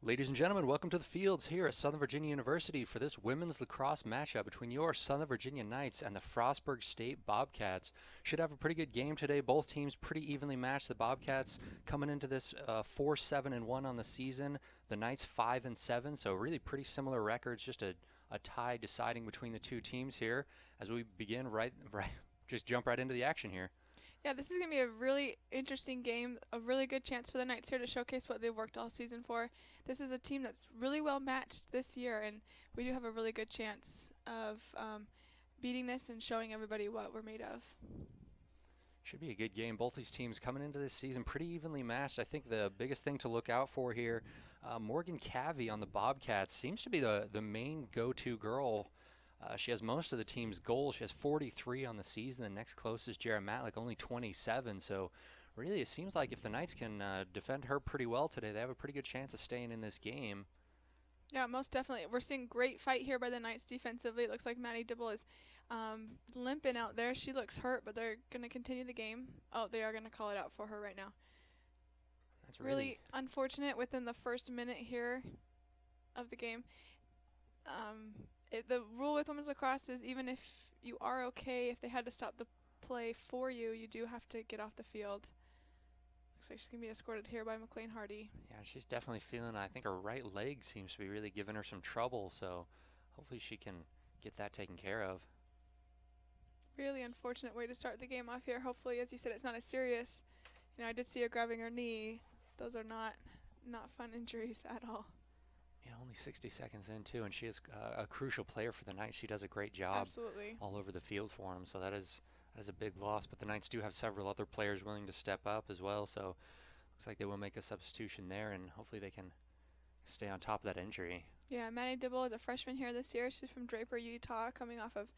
Ladies and gentlemen, welcome to the fields here at Southern Virginia University for this women's lacrosse matchup between your Southern Virginia Knights and the Frostburg State Bobcats. Should have a pretty good game today. Both teams pretty evenly matched. The Bobcats coming into this 4-7-1 on the season. The Knights 5-7, so really pretty similar records. Just a tie deciding between the two teams here as we begin just jump right into the action here. Yeah, this is going to be a really interesting game, a really good chance for the Knights here to showcase what they've worked all season for. This is a team that's really well matched this year, and we do have a really good chance of beating this and showing everybody what we're made of. Should be a good game. Both these teams coming into this season pretty evenly matched. I think the biggest thing to look out for here, Morgan Cavey on the Bobcats seems to be the main go-to girl. She has most of the team's goals. She has 43 on the season. The next closest is Jared Matlick, only 27. So really it seems like if the Knights can defend her pretty well today, they have a pretty good chance of staying in this game. Yeah, most definitely. We're seeing great fight here by the Knights defensively. It looks like Maddie Dibble is limping out there. She looks hurt, but they're going to continue the game. Oh, they are going to call it out for her right now. That's really unfortunate within the first minute here of the game. The rule with women's lacrosse is even if you are okay, if they had to stop the play for you, you do have to get off the field. Looks like she's going to be escorted here by McLean Hardy. Yeah, she's definitely feeling, I think her right leg seems to be really giving her some trouble, so hopefully she can get that taken care of. Really unfortunate way to start the game off here. Hopefully, as you said, it's not as serious. I did see her grabbing her knee. Those are not fun injuries at all. Yeah, only 60 seconds in, too, and she is a crucial player for the Knights. She does a great job. Absolutely. All over the field for them, so that is a big loss. But the Knights do have several other players willing to step up as well, so looks like they will make a substitution there, and hopefully they can stay on top of that injury. Yeah, Maddie Dibble is a freshman here this year. She's from Draper, Utah, coming off of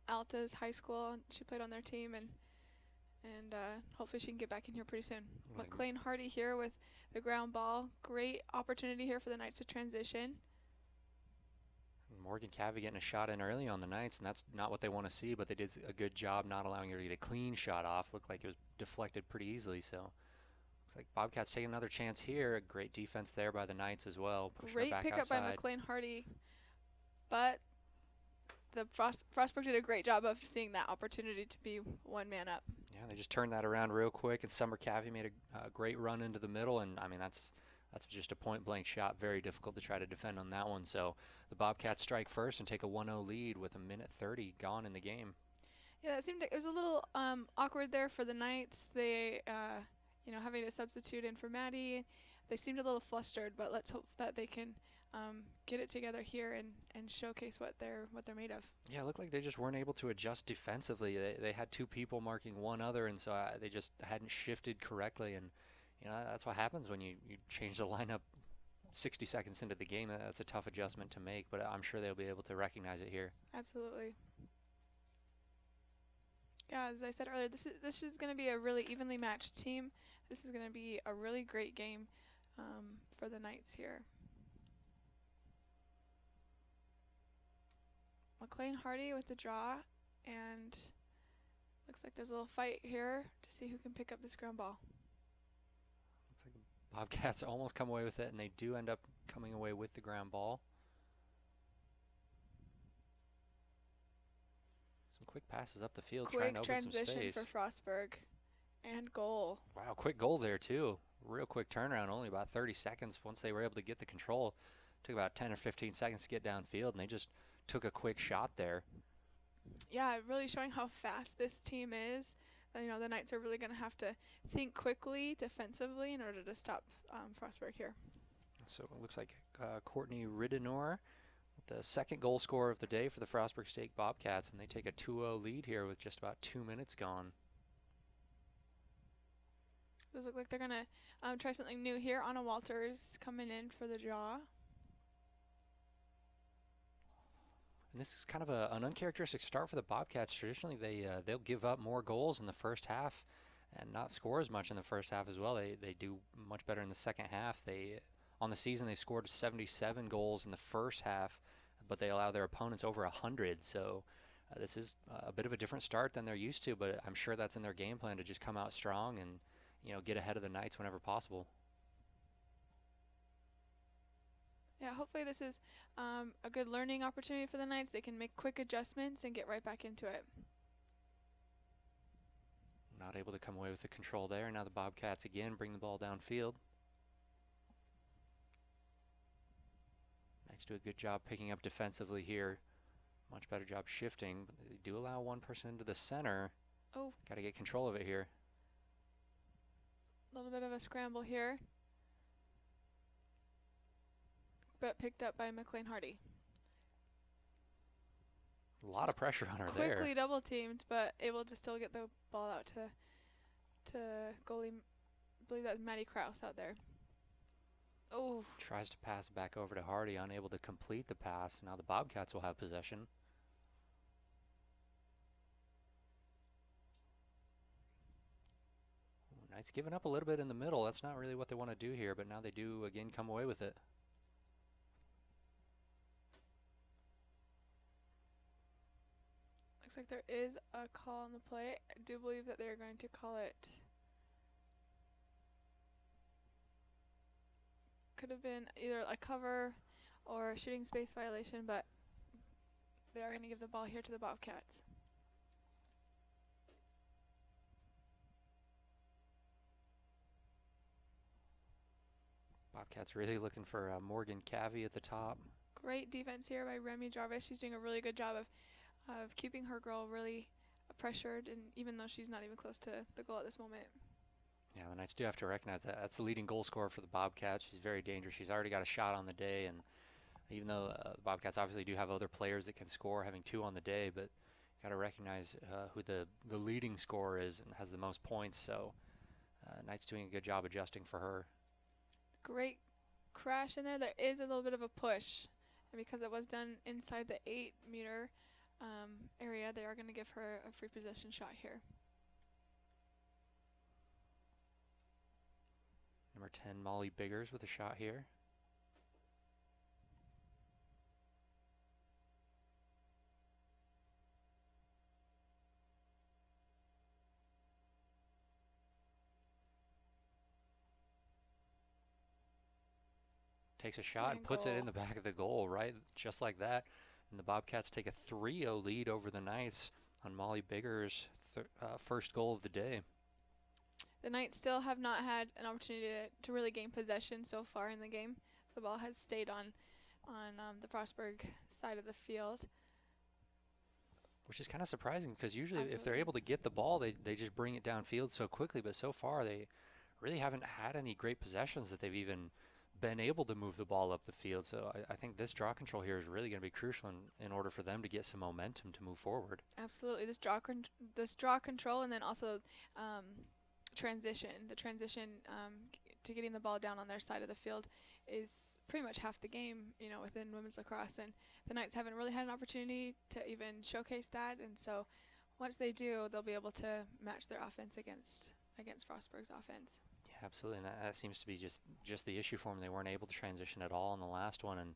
Alta's high school. She played on their team, and hopefully she can get back in here pretty soon. McLean Hardy here with the ground ball. Great opportunity here for the Knights to transition. Morgan Cavey getting a shot in early on the Knights, and that's not what they want to see, but they did a good job not allowing her to get a clean shot off. Looked like it was deflected pretty easily, so looks like Bobcats taking another chance here. A great defense there by the Knights as well. Great pickup by McLean Hardy, but the Frostburg did a great job of seeing that opportunity to be one man up. Yeah, they just turned that around real quick, and Summer Cavey made a great run into the middle, and I mean that's just a point-blank shot. Very difficult to try to defend on that one. So the Bobcats strike first and take a 1-0 lead with a minute 30 gone in the game. Yeah, that seemed like it was a little awkward there for the Knights. They, having to substitute in for Maddie. They seemed a little flustered, but let's hope that they can get it together here and showcase what they're made of. Yeah, it looked like they just weren't able to adjust defensively. They had two people marking one other, and so they just hadn't shifted correctly. And that's what happens when you change the lineup 60 seconds into the game. That's a tough adjustment to make, but I'm sure they'll be able to recognize it here. Absolutely. Yeah, as I said earlier, this is going to be a really evenly matched team. This is going to be a really great game for the Knights here. McLean Hardy with the draw, and looks like there's a little fight here to see who can pick up this ground ball. Looks like the Bobcats almost come away with it, and they do end up coming away with the ground ball. Some quick passes up the field, trying to open some space. Quick transition for Frostburg, and goal. Wow, quick goal there too. Real quick turnaround, only about 30 seconds once they were able to get the control. Took about 10 or 15 seconds to get downfield, and they just took a quick shot there. Yeah, really showing how fast this team is. The Knights are really going to have to think quickly defensively in order to stop Frostburg here. So it looks like Courtney Ridenour, the second goal scorer of the day for the Frostburg State Bobcats, and they take a 2-0 lead here with just about 2 minutes gone. Those look like they're going to try something new here. Anna Walters coming in for the draw. And this is kind of an uncharacteristic start for the Bobcats. Traditionally, they'll give up more goals in the first half and not score as much in the first half as well. They do much better in the second half. On the season, they scored 77 goals in the first half, but they allow their opponents over 100. So this is a bit of a different start than they're used to, but I'm sure that's in their game plan to just come out strong and get ahead of the Knights whenever possible. Yeah, hopefully this is a good learning opportunity for the Knights. They can make quick adjustments and get right back into it. Not able to come away with the control there. Now the Bobcats again bring the ball downfield. Knights do a good job picking up defensively here. Much better job shifting, but they do allow one person into the center. Oh. Got to get control of it here. A little bit of a scramble here, but picked up by McLean Hardy. A lot of pressure on her there. Quickly double teamed, but able to still get the ball out to goalie. I believe that's Maddie Krause out there. Oh. Tries to pass back over to Hardy, unable to complete the pass. Now the Bobcats will have possession. Knights giving up a little bit in the middle. That's not really what they want to do here, but now they do again come away with it. Looks like there is a call on the play. I do believe that they're going to call it. Could have been either a cover or a shooting space violation, but they are going to give the ball here to the Bobcats. Bobcats really looking for Morgan Cavey at the top. Great defense here by Remy Jarvis. She's doing a really good job of keeping her girl really pressured, and even though she's not even close to the goal at this moment. Yeah, the Knights do have to recognize that. That's the leading goal scorer for the Bobcats. She's very dangerous. She's already got a shot on the day, and even though the Bobcats obviously do have other players that can score, having 2 on the day, but got to recognize who the leading scorer is and has the most points. So Knights doing a good job adjusting for her. Great crash in there. There is a little bit of a push, and because it was done inside the 8-meter area, they are going to give her a free possession shot here. Number 10, Molly Biggers with a shot here. Takes a shot and puts it in the back of the goal, right? Just like that. And the Bobcats take a 3-0 lead over the Knights on Molly Biggers' first goal of the day. The Knights still have not had an opportunity to really gain possession so far in the game. The ball has stayed on the Frostburg side of the field. Which is kind of surprising because usually Absolutely. If they're able to get the ball, they just bring it downfield so quickly. But so far, they really haven't had any great possessions that they've even been able to move the ball up the field. So I think this draw control here is really going to be crucial in order for them to get some momentum to move forward. Absolutely. This draw control, and then also transition. The transition to getting the ball down on their side of the field is pretty much half the game, within women's lacrosse. And the Knights haven't really had an opportunity to even showcase that. And so once they do, they'll be able to match their offense against Frostburg's offense. Yeah, absolutely. And that seems to be just the issue for them. They weren't able to transition at all in the last one. And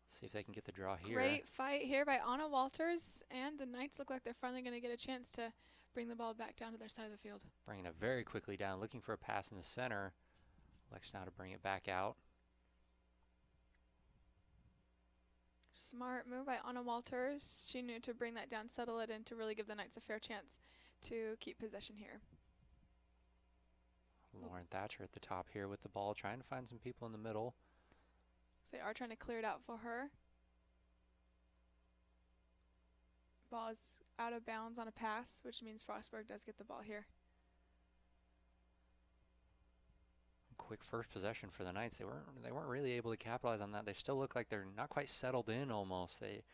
let's see if they can get the draw here. Great fight here by Anna Walters. And the Knights look like they're finally going to get a chance to bring the ball back down to their side of the field. Bringing it very quickly down, looking for a pass in the center. Lex now to bring it back out. Smart move by Anna Walters. She knew to bring that down, settle it in to really give the Knights a fair chance to keep possession here. Lauren Thatcher at the top here with the ball, trying to find some people in the middle. They are trying to clear it out for her. Ball is out of bounds on a pass, which means Frostburg does get the ball here. Quick first possession for the Knights. They weren't really able to capitalize on that. They still look like they're not quite settled in almost. They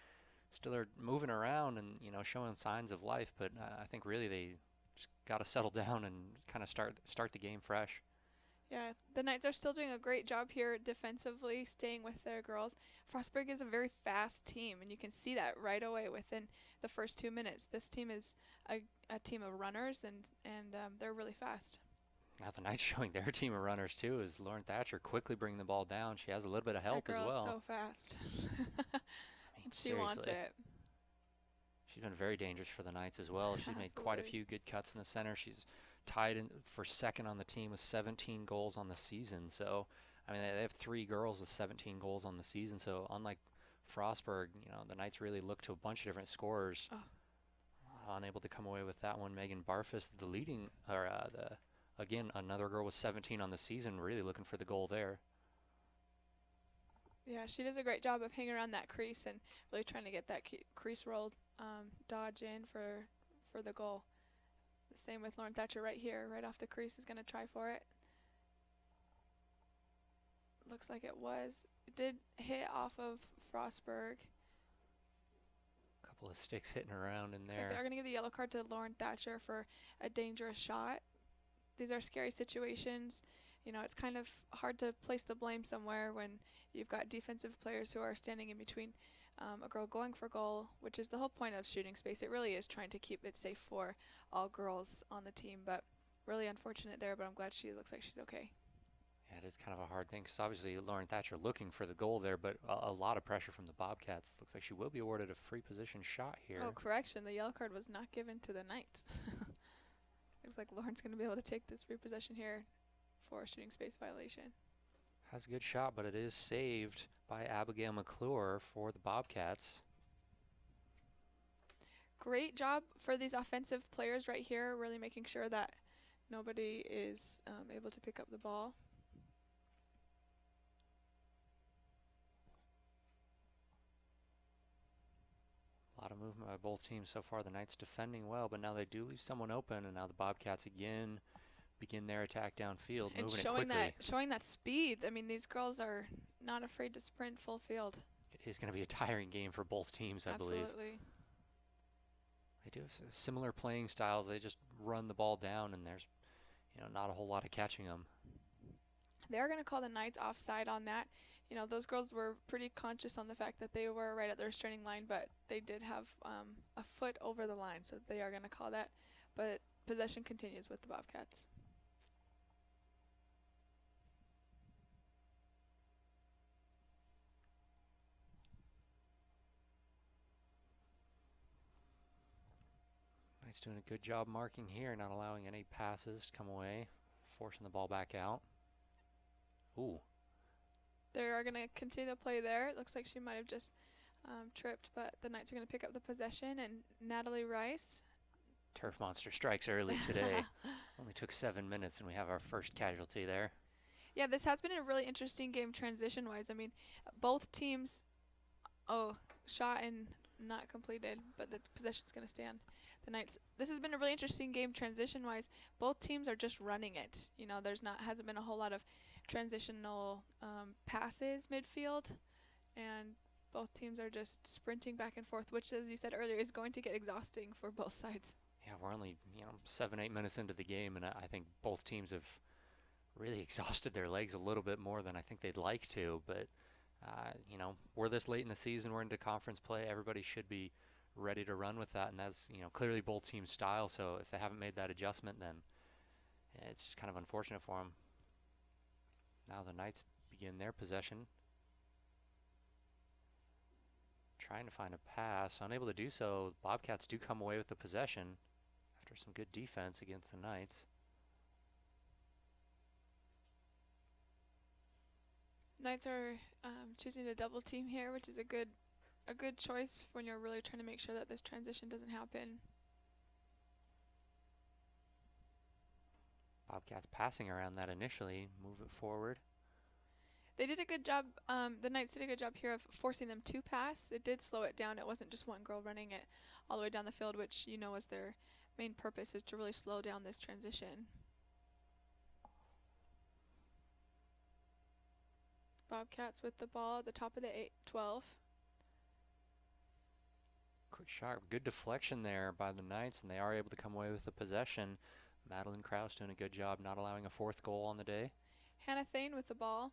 still are moving around and showing signs of life, but I think really they just got to settle down and kind of start the game fresh. Yeah, the Knights are still doing a great job here defensively, staying with their girls. Frostburg is a very fast team, and you can see that right away within the first 2 minutes. This team is a team of runners, and they're really fast. Now the Knights showing their team of runners too, is Lauren Thatcher quickly bringing the ball down. She has a little bit of help as well. That girl is so fast. She wants it. She's been very dangerous for the Knights as well. She's made quite a few good cuts in the center. She's tied in for second on the team with 17 goals on the season. So I mean, they have 3 girls with 17 goals on the season. So unlike Frostburg, the Knights really look to a bunch of different scorers. Oh. Unable to come away with that one. Megan Barfus, the leading, or again, another girl with 17 on the season, really looking for the goal there. Yeah, she does a great job of hanging around that crease and really trying to get that crease rolled dodge in for the goal. The same with Lauren Thatcher right here, right off the crease, is going to try for it. Looks like it did hit off of Frostburg. Couple of sticks hitting around in Looks there. like they're going to give the yellow card to Lauren Thatcher for a dangerous shot. These are scary situations. It's kind of hard to place the blame somewhere when you've got defensive players who are standing in between a girl going for goal, which is the whole point of shooting space. It really is trying to keep it safe for all girls on the team, but really unfortunate there, but I'm glad she looks like she's okay. Yeah, it is kind of a hard thing because obviously Lauren Thatcher looking for the goal there, but a lot of pressure from the Bobcats. Looks like she will be awarded a free position shot here. Oh, correction. The yellow card was not given to the Knights. Looks like Lauren's going to be able to take this free possession here for a shooting space violation. Has a good shot, but it is saved by Abigail McClure for the Bobcats. Great job for these offensive players right here, really making sure that nobody is able to pick up the ball. A lot of movement by both teams so far. The Knights defending well, but now they do leave someone open, and now the Bobcats again begin their attack downfield, and moving it quickly. Showing that speed. I mean, these girls are not afraid to sprint full field. It is going to be a tiring game for both teams, I believe. Absolutely. They do have similar playing styles. They just run the ball down, and there's not a whole lot of catching them. They're going to call the Knights offside on that. Those girls were pretty conscious on the fact that they were right at the restraining line, but they did have a foot over the line, so they are going to call that. But possession continues with the Bobcats. Knights doing a good job marking here, not allowing any passes to come away, forcing the ball back out. Ooh. They are going to continue to play there. It looks like she might have just tripped, but the Knights are going to pick up the possession, and Natalie Rice. Turf Monster strikes early today. Only took 7 minutes, and we have our first casualty there. Yeah, this has been a really interesting game transition-wise. I mean, both teams, shot and not completed, but the possession's going to stand. The Knights. This has been a really interesting game transition-wise. Both teams are just running it. Hasn't been a whole lot of transitional passes midfield, and both teams are just sprinting back and forth, which, as you said earlier, is going to get exhausting for both sides. Yeah, we're only 7-8 minutes into the game, and I think both teams have really exhausted their legs a little bit more than I think they'd like to. But we're this late in the season, we're into conference play. Everybody should be ready to run with that, and that's clearly both teams' style. So if they haven't made that adjustment, then it's just kind of unfortunate for them. Now the Knights begin their possession, trying to find a pass, unable to do so. Bobcats do come away with the possession after some good defense against the Knights. Knights are choosing to double team here, which is a good choice when you're really trying to make sure that this transition doesn't happen. Bobcats passing around that initially, move it forward. They did a good job. The Knights did a good job here of forcing them to pass. It did slow it down. It wasn't just one girl running it all the way down the field, which was their main purpose, is to really slow down this transition. Bobcats with the ball at the top of the 12. Quick shot, good deflection there by the Knights, and they are able to come away with the possession. Madeline Krause doing a good job not allowing a fourth goal on the day. Hannah Thane with the ball.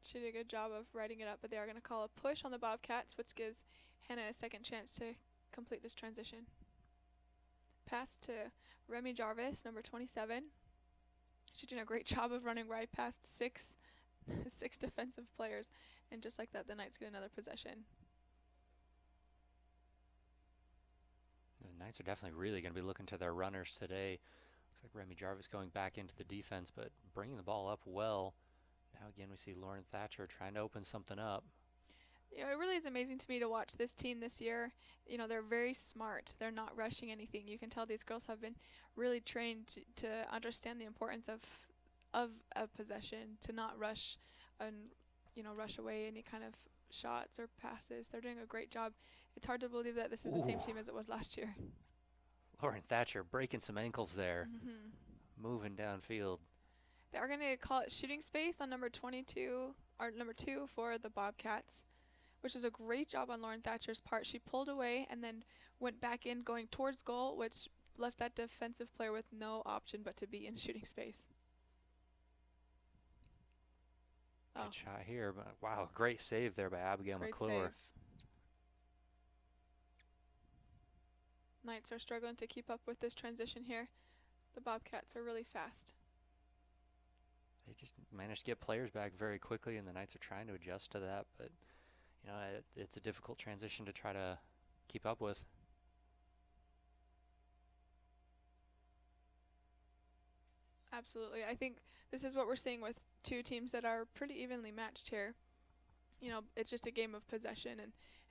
She did a good job of riding it up, but they are going to call a push on the Bobcats, which gives Hannah a second chance to complete this transition. Pass to Remy Jarvis, number 27. She's doing a great job of running right past six defensive players, and just like that, the Knights get another possession. The Knights are definitely really going to be looking to their runners today. Looks like Remy Jarvis going back into the defense, but bringing the ball up well. Now again, we see Lauren Thatcher trying to open something up. You know, it really is amazing to me to watch this team this year. You know, they're very smart. They're not rushing anything. You can tell these girls have been really trained to understand the importance of a possession, to not rush and, you know, rush away any kind of shots or passes. They're doing a great job. It's hard to believe that this is the same team as it was last year. Lauren Thatcher breaking some ankles there, moving downfield. They are going to call it shooting space on number 22, or number 2 for the Bobcats, which is a great job on Lauren Thatcher's part. She pulled away and then went back in going towards goal, which left that defensive player with no option but to be in shooting space. Good shot here, but wow, great save there by Abigail McClure. Knights are struggling to keep up with this transition here. The Bobcats are really fast. They just managed to get players back very quickly, and the Knights are trying to adjust to that, but you know, it's a difficult transition to try to keep up with. Absolutely. I think this is what we're seeing with two teams that are pretty evenly matched here. You know, it's just a game of possession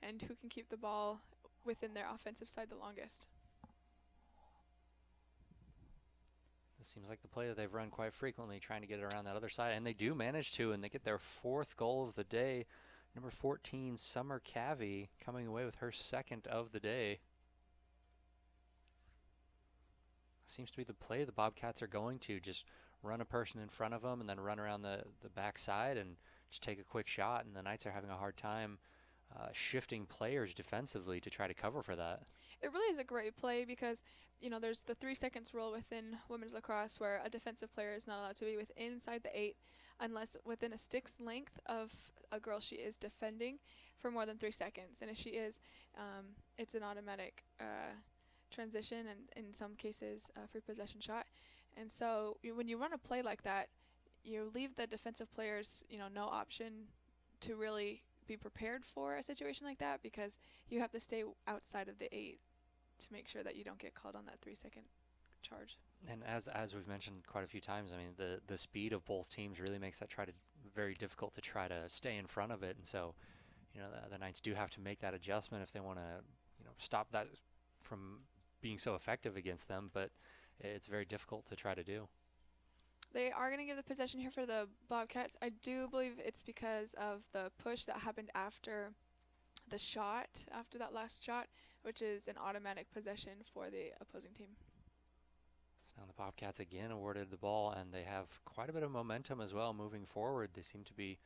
and who can keep the ball within their offensive side the longest. This seems like the play that they've run quite frequently, trying to get it around that other side, and they do manage to, and they get their 4th goal of the day. Number 14, Summer Cavey, coming away with her 2nd of the day. Seems to be the play the Bobcats are going to, just run a person in front of them and then run around the backside and just take a quick shot, and the Knights are having a hard time shifting players defensively to try to cover for that. It really is a great play because, you know, there's the 3 seconds rule within women's lacrosse where a defensive player is not allowed to be inside the 8 unless within a stick's length of a girl she is defending for more than 3 seconds. And if she is, it's an automatic transition and in some cases a free possession shot. And so when you run a play like that, you leave the defensive players, you know, no option to really be prepared for a situation like that because you have to stay outside of the 8 to make sure that you don't get called on that 3-second charge. And as we've mentioned quite a few times, I mean, the speed of both teams really makes that very difficult to try to stay in front of it. And so, you know, the Knights do have to make that adjustment if they want to, you know, stop that from being so effective against them. But it's very difficult to try to do. They are going to give the possession here for the Bobcats. I do believe it's because of the push that happened after the shot, after that last shot, which is an automatic possession for the opposing team. So now the Bobcats again awarded the ball, and they have quite a bit of momentum as well moving forward. They seem to be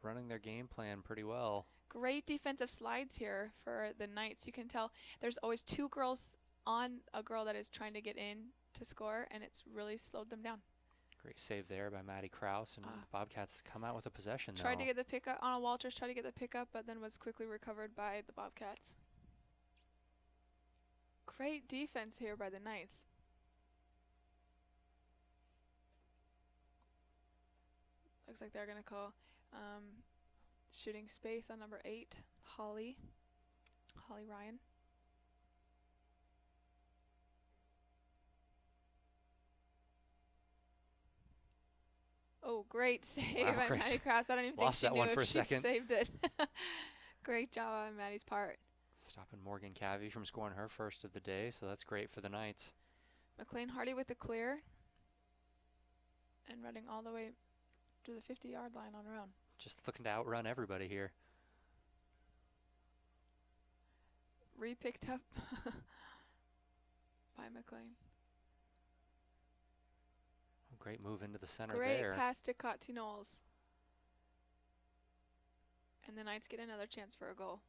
running their game plan pretty well. Great defensive slides here for the Knights. You can tell there's always 2 girls on a girl that is trying to get in to score, and it's really slowed them down. Great save there by Maddie Krause, and the Bobcats come out with a possession. Tried to get the pickup. Anna Walters tried to get the pickup, but then was quickly recovered by the Bobcats. Great defense here by the Knights. Looks like they're going to call shooting space on number 8, Holly Ryan. Oh, great save by Maddie Krause. I don't even think she knew if she saved it. Great job on Maddie's part. Stopping Morgan Cavey from scoring her 1st of the day, so that's great for the Knights. McLean Hardy with the clear and running all the way to the 50-yard line on her own. Just looking to outrun everybody here. Re-picked up by McLean. Great move into the center Great there. pass to Kotzi Knowles. And the Knights get another chance for a goal.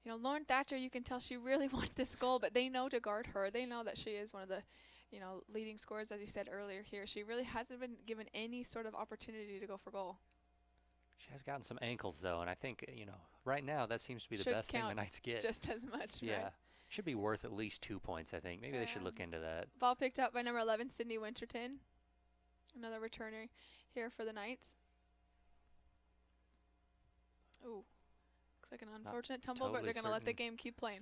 You know, Lauren Thatcher, you can tell she really wants this goal, but they know to guard her. They know that she is one of the, you know, leading scorers, as you said earlier here. She really hasn't been given any sort of opportunity to go for goal. She has gotten some ankles, though, and I think, you know, right now that seems to be the best thing the Knights get. Just as much, yeah. Right? Should be worth at least 2 points, I think. Maybe they should look into that. Ball picked up by number 11, Sydney Winterton. Another returner here for the Knights. Ooh. Looks like an unfortunate tumble, but they're going to let the game keep playing.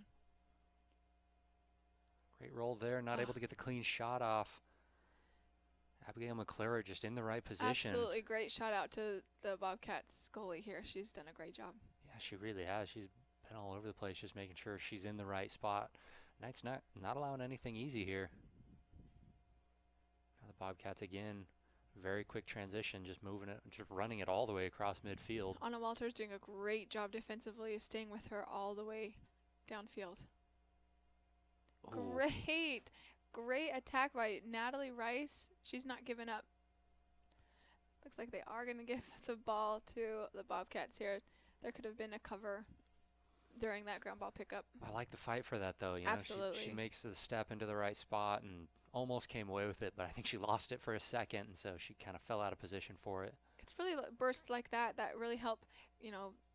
Great roll there. Not able to get the clean shot off. Abigail McClure just in the right position. Absolutely great shout out to the Bobcats goalie here. She's done a great job. Yeah, she really has. She's been all over the place, just making sure she's in the right spot. Knight's not allowing anything easy here. Now the Bobcats again, very quick transition, just moving it, just running it all the way across midfield. Anna Walters doing a great job defensively, staying with her all the way downfield. Ooh. Great attack by Natalie Rice. She's not giving up. Looks like they are going to give the ball to the Bobcats here. There could have been a cover during that ground ball pickup. I like the fight for that, though. You know, Absolutely. she makes the step into the right spot and almost came away with it, but I think she lost it for a second, and so she kind of fell out of position for it. It's really bursts like that really help,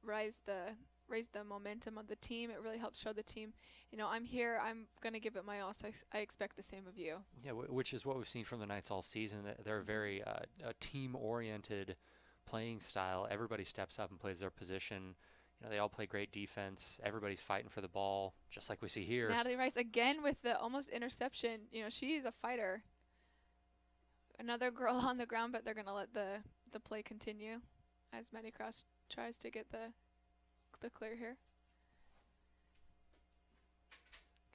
raise the momentum of the team. It really helps show the team, I'm here, I'm going to give it my all, so I expect the same of you. Yeah, which is what we've seen from the Knights all season. They're very team-oriented playing style. Everybody steps up and plays their position. They all play great defense. Everybody's fighting for the ball, just like we see here. Natalie Rice again with the almost interception. She's a fighter. Another girl on the ground, but they're going to let the play continue as Maddie Cross tries to get the clear here.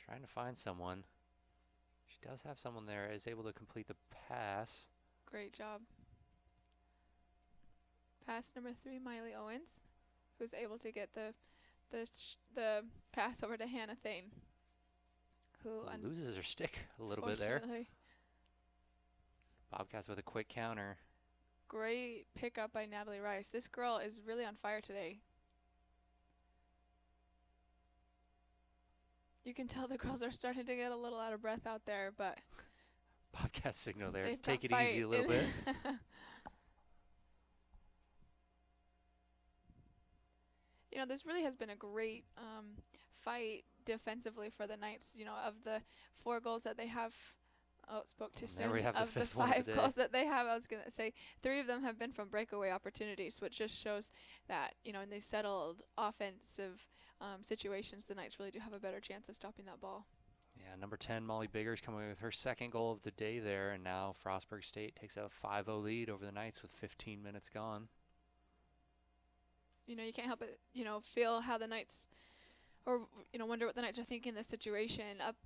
Trying to find someone. She does have someone there, is able to complete the pass. Great job. Pass number 3, Miley Owens, who's able to get the pass over to Hannah Thane, who loses her stick a little bit there. Bobcats with a quick counter. Great pickup by Natalie Rice. This girl is really on fire today. You can tell the girls are starting to get a little out of breath out there, but Bobcat signal there. They've Take it got easy a little bit. This really has been a great fight defensively for the Knights. Of the 4 goals that they have, spoke too soon. There we have of the 5th the one 5 of the day. goals that they have, I was going to say 3 of them have been from breakaway opportunities, which just shows that, in these settled offensive situations, the Knights really do have a better chance of stopping that ball. Yeah, number 10, Molly Biggers, coming away with her 2nd goal of the day there, and now Frostburg State takes a 5-0 lead over the Knights with 15 minutes gone. You can't help but, feel how the Knights, or, wonder what the Knights are thinking in this situation. Up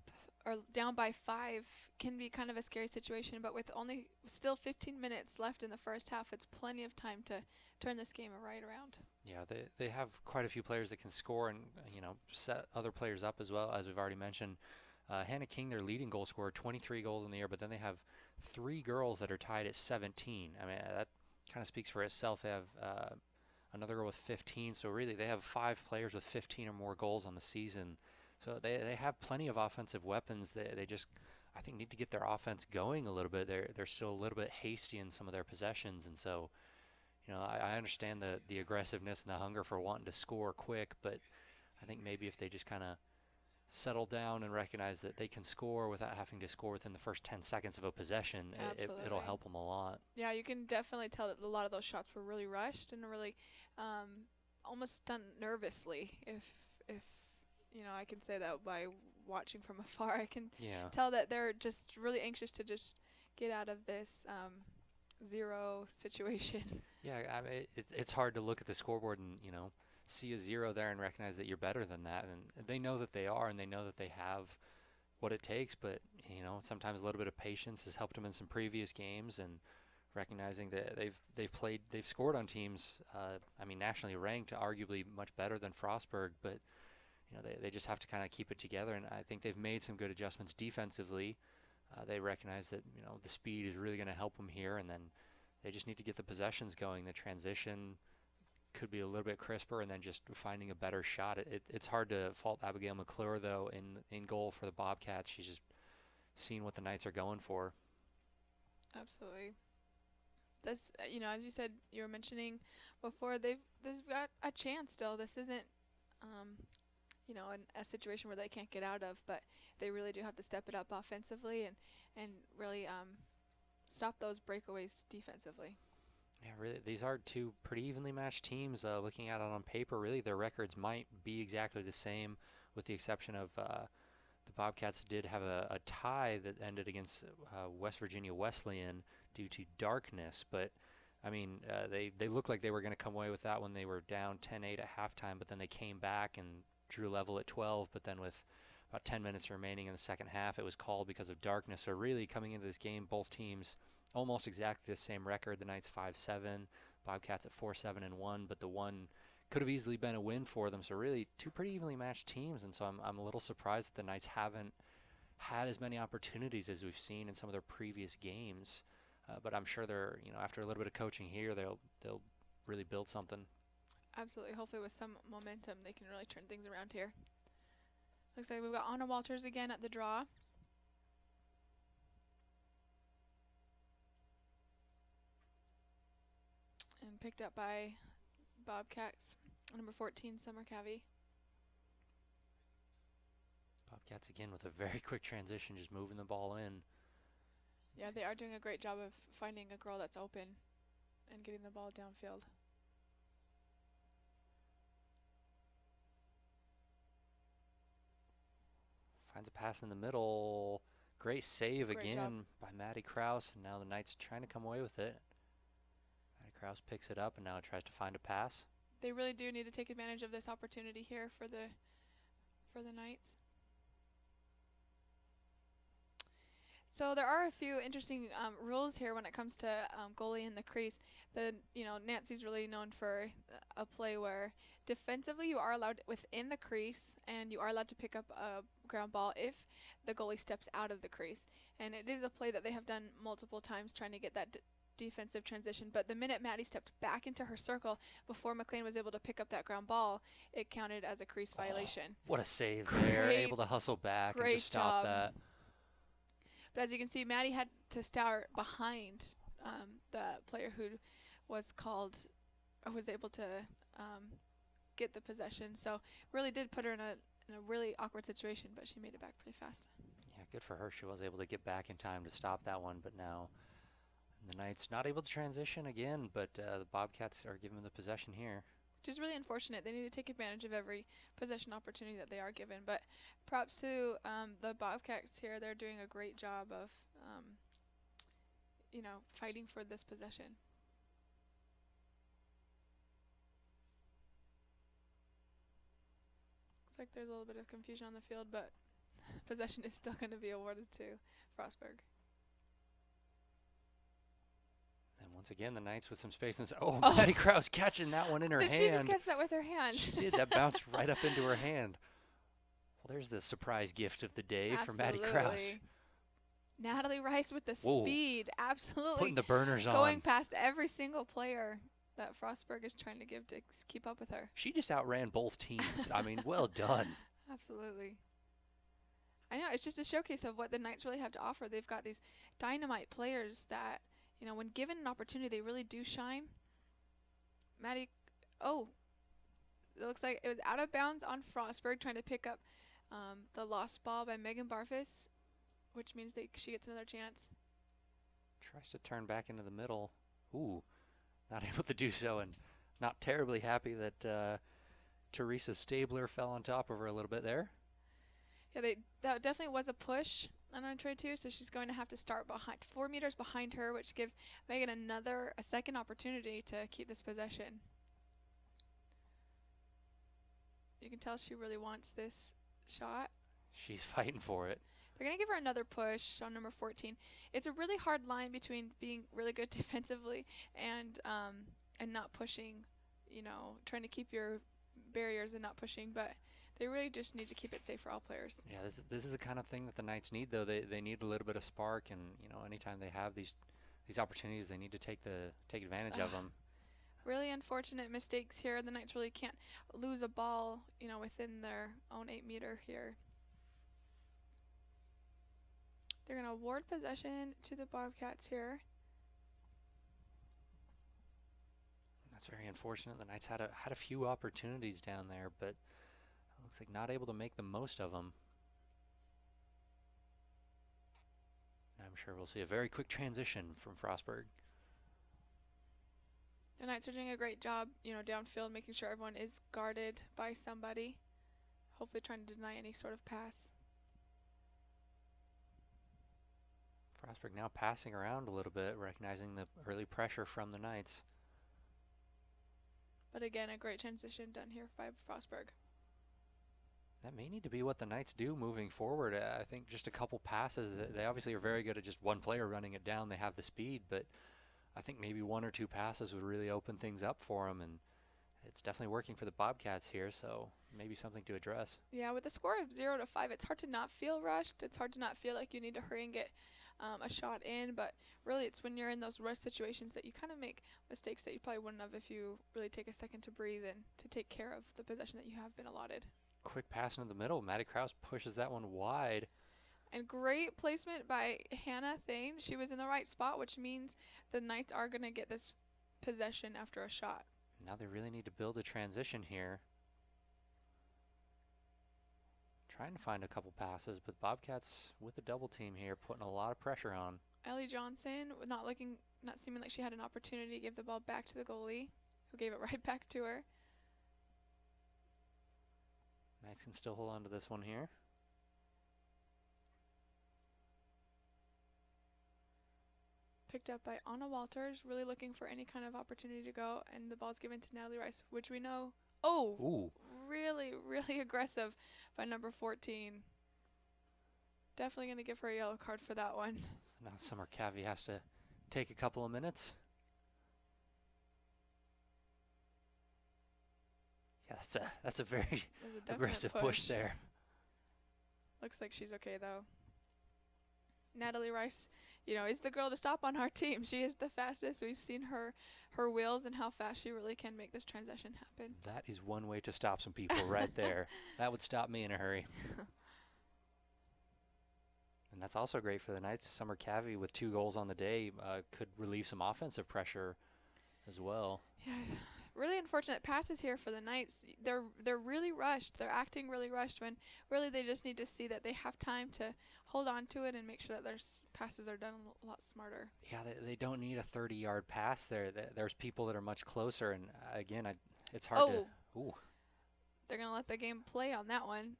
or down by 5 can be kind of a scary situation, but with only still 15 minutes left in the first half, it's plenty of time to turn this game right around. Yeah, they have quite a few players that can score and, set other players up as well, as we've already mentioned. Hannah King, their leading goal scorer, 23 goals in the year, but then they have 3 girls that are tied at 17. I mean, that kind of speaks for itself. They have another girl with 15, so really they have 5 players with 15 or more goals on the season. So they have plenty of offensive weapons. They just, I think, need to get their offense going a little bit. They're still a little bit hasty in some of their possessions, and so, I understand the aggressiveness and the hunger for wanting to score quick, but I think maybe if they just kind of settle down and recognize that they can score without having to score within the first 10 seconds of a possession, it'll help them a lot. Yeah, you can definitely tell that a lot of those shots were really rushed and really almost done nervously. If I can say that by watching from afar, I can tell that they're just really anxious to just get out of this 0 situation. Yeah, I mean, it's hard to look at the scoreboard and, see a 0 there and recognize that you're better than that. And they know that they are, and they know that they have what it takes. But, sometimes a little bit of patience has helped them in some previous games, and recognizing that they've scored on teams, nationally ranked, arguably much better than Frostburg. But, they just have to kind of keep it together. And I think they've made some good adjustments defensively. They recognize that, the speed is really going to help them here, and then they just need to get the possessions going. The transition could be a little bit crisper, and then just finding a better shot. It's hard to fault Abigail McClure, though, in goal for the Bobcats. She's just seen what the Knights are going for. Absolutely. This, as you said, you were mentioning before, they've got a chance still. This isn't, a situation where they can't get out of, but they really do have to step it up offensively and really stop those breakaways defensively. Yeah, really, these are 2 pretty evenly matched teams. Looking at it on paper, really their records might be exactly the same, with the exception of the Bobcats did have a tie that ended against West Virginia Wesleyan due to darkness, but I mean, they looked like they were going to come away with that when they were down 10-8 at halftime, but then they came back and drew level at 12, but then with about 10 minutes remaining in the second half, it was called because of darkness. So really, coming into this game, both teams almost exactly the same record. The Knights 5-7, Bobcats at 4-7-1, but the one could have easily been a win for them. So really, two pretty evenly matched teams, and so I'm a little surprised that the Knights haven't had as many opportunities as we've seen in some of their previous games. But I'm sure they're, after a little bit of coaching here, they'll really build something. Absolutely. Hopefully with some momentum, they can really turn things around here. Looks like we've got Anna Walters again at the draw. And picked up by Bobcats, number 14, Summer Cavey. Bobcats again with a very quick transition, just moving the ball in. Yeah, they are doing a great job of finding a girl that's open and getting the ball downfield. Finds a pass in the middle. Great save Great again job by Maddie Krause, and now the Knights trying to come away with it. Maddie Krause picks it up and now tries to find a pass. They really do need to take advantage of this opportunity here for the Knights. So there are a few interesting rules here when it comes to goalie in the crease. Nancy's really known for a play where defensively you are allowed within the crease and you are allowed to pick up a ground ball if the goalie steps out of the crease. And it is a play that they have done multiple times trying to get that defensive transition. But the minute Maddie stepped back into her circle before McLean was able to pick up that ground ball, it counted as a crease violation. What a save there. Able to hustle back and just stop that. But as you can see, Maddie had to start behind the player who was able to get the possession. So really did put her in a really awkward situation, but she made it back pretty fast. Yeah, good for her. She was able to get back in time to stop that one, but now the Knights not able to transition again, but the Bobcats are giving them the possession here. Which is really unfortunate. They need to take advantage of every possession opportunity that they are given. But props to the Bobcats here. They're doing a great job of, fighting for this possession. Looks like there's a little bit of confusion on the field, but possession is still going to be awarded to Frostburg. And once again, the Knights with some space. And Maddie Krause catching that one in her hand. Did she just catch that with her hand? She did. That bounced right up into her hand. Well, there's the surprise gift of the day for Maddie Krause. Natalie Rice with the speed. Absolutely. Putting the burners on. Going past every single player that Frostburg is trying to give to keep up with her. She just outran both teams. I mean, well done. Absolutely. I know. It's just a showcase of what the Knights really have to offer. They've got these dynamite players that, when given an opportunity, they really do shine. Maddie, it looks like it was out of bounds on Frostburg, trying to pick up the lost ball by Megan Barfus, which means she gets another chance. Tries to turn back into the middle. Ooh, not able to do so, and not terribly happy that Teresa Stabler fell on top of her a little bit there. Yeah, that definitely was a push on entry too, so she's going to have to start 4 meters behind her, which gives Megan a second opportunity to keep this possession. You can tell she really wants this shot. She's fighting for it. They're going to give her another push on number 14. It's a really hard line between being really good defensively and not pushing, trying to keep your barriers and not pushing, but they really just need to keep it safe for all players. Yeah, this is the kind of thing that the Knights need, though. They need a little bit of spark, and anytime they have these opportunities, they need to take advantage of them. Really unfortunate mistakes here. The Knights really can't lose a ball, within their own 8 meter here. They're going to award possession to the Bobcats here. That's very unfortunate. The Knights had a few opportunities down there, but looks like not able to make the most of them. I'm sure we'll see a very quick transition from Frostburg. The Knights are doing a great job, downfield, making sure everyone is guarded by somebody. Hopefully trying to deny any sort of pass. Frostburg now passing around a little bit, recognizing the early pressure from the Knights. But again, a great transition done here by Frostburg. That may need to be what the Knights do moving forward. I think just a couple passes. They obviously are very good at just one player running it down. They have the speed, but I think maybe one or two passes would really open things up for them, and it's definitely working for the Bobcats here, so maybe something to address. Yeah, with a score of 0-5, it's hard to not feel rushed. It's hard to not feel like you need to hurry and get a shot in, but really it's when you're in those rush situations that you kind of make mistakes that you probably wouldn't have if you really take a second to breathe and to take care of the possession that you have been allotted. Quick pass into the middle. Maddie Krause pushes that one wide. And great placement by Hannah Thane. She was in the right spot, which means the Knights are going to get this possession after a shot. Now they really need to build a transition here. Trying to find a couple passes, but Bobcats with a double team here, putting a lot of pressure on. Ellie Johnson not seeming like she had an opportunity to give the ball back to the goalie, who gave it right back to her. Knights can still hold on to this one here. Picked up by Anna Walters, really looking for any kind of opportunity to go, and the ball's given to Natalie Rice, which we know. Oh, ooh. Really, really aggressive by number 14. Definitely going to give her a yellow card for that one. So now Summer Cavey has to take a couple of minutes. Yeah, that's a very aggressive push there. Looks like she's okay, though. Natalie Rice, is the girl to stop on our team. She is the fastest. We've seen her wheels and how fast she really can make this transition happen. That is one way to stop some people right there. That would stop me in a hurry. And that's also great for the Knights. Summer Cavey with 2 goals on the day could relieve some offensive pressure as well. Yeah, really unfortunate passes here for the Knights. They're really rushed. They're acting really rushed when really they just need to see that they have time to hold on to it and make sure that their passes are done a lot smarter. Yeah, they don't need a 30-yard pass there. There's people that are much closer, and again, it's hard to. Ooh. They're going to let the game play on that one.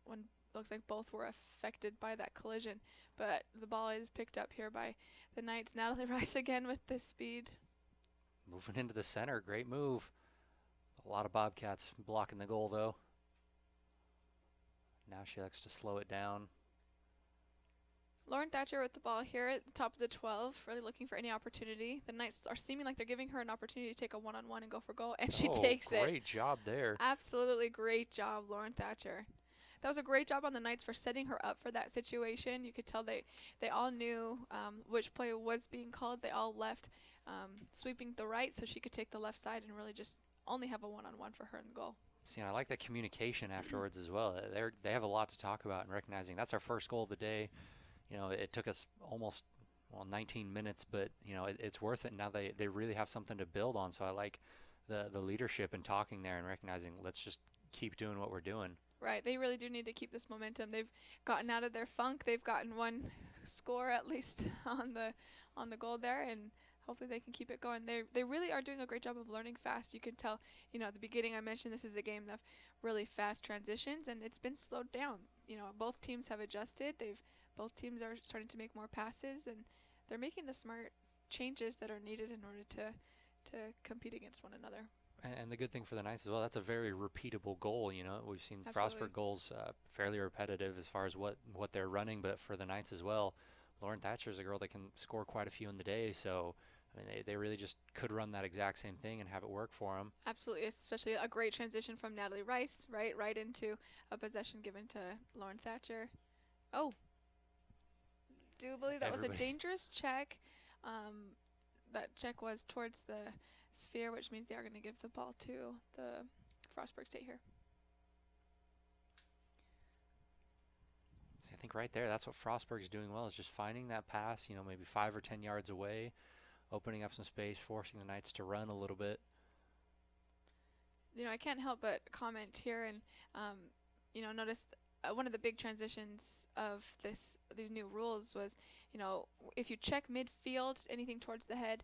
When looks like both were affected by that collision, but the ball is picked up here by the Knights. Natalie Rice again with the speed. Moving into the center, great move. A lot of Bobcats blocking the goal, though. Now she likes to slow it down. Lauren Thatcher with the ball here at the top of the 12, really looking for any opportunity. The Knights are seeming like they're giving her an opportunity to take a one-on-one and go for goal, and she takes it. Great job there. Absolutely great job, Lauren Thatcher. That was a great job on the Knights for setting her up for that situation. You could tell they all knew which play was being called. They all left sweeping the right so she could take the left side and really just only have a one-on-one for her in the goal. See, I like the communication afterwards as well. They have a lot to talk about and recognizing that's our first goal of the day. It took us almost 19 minutes, but it's worth it. Now they really have something to build on. So I like the leadership and talking there and recognizing let's just keep doing what we're doing. Right, they really do need to keep this momentum. They've gotten out of their funk. They've gotten one score at least on the goal there, and hopefully they can keep it going. They really are doing a great job of learning fast. You can tell, at the beginning I mentioned this is a game of really fast transitions, and it's been slowed down. Both teams have adjusted. Both teams are starting to make more passes, and they're making the smart changes that are needed in order to compete against one another. And the good thing for the Knights as well, that's a very repeatable goal. We've seen Absolutely. Frostburg goals fairly repetitive as far as what they're running, but for the Knights as well, Lauren Thatcher is a girl that can score quite a few in the day. So, they really just could run that exact same thing and have it work for them. Absolutely, especially a great transition from Natalie Rice, right into a possession given to Lauren Thatcher. Oh, do believe that was a dangerous check. That check was towards the sphere, which means they are going to give the ball to the Frostburg State here. See, I think right there, that's what Frostburg's doing well, is just finding that pass, maybe 5 or 10 yards away, opening up some space, forcing the Knights to run a little bit. I can't help but comment here and, notice one of the big transitions of these new rules was, if you check midfield, anything towards the head,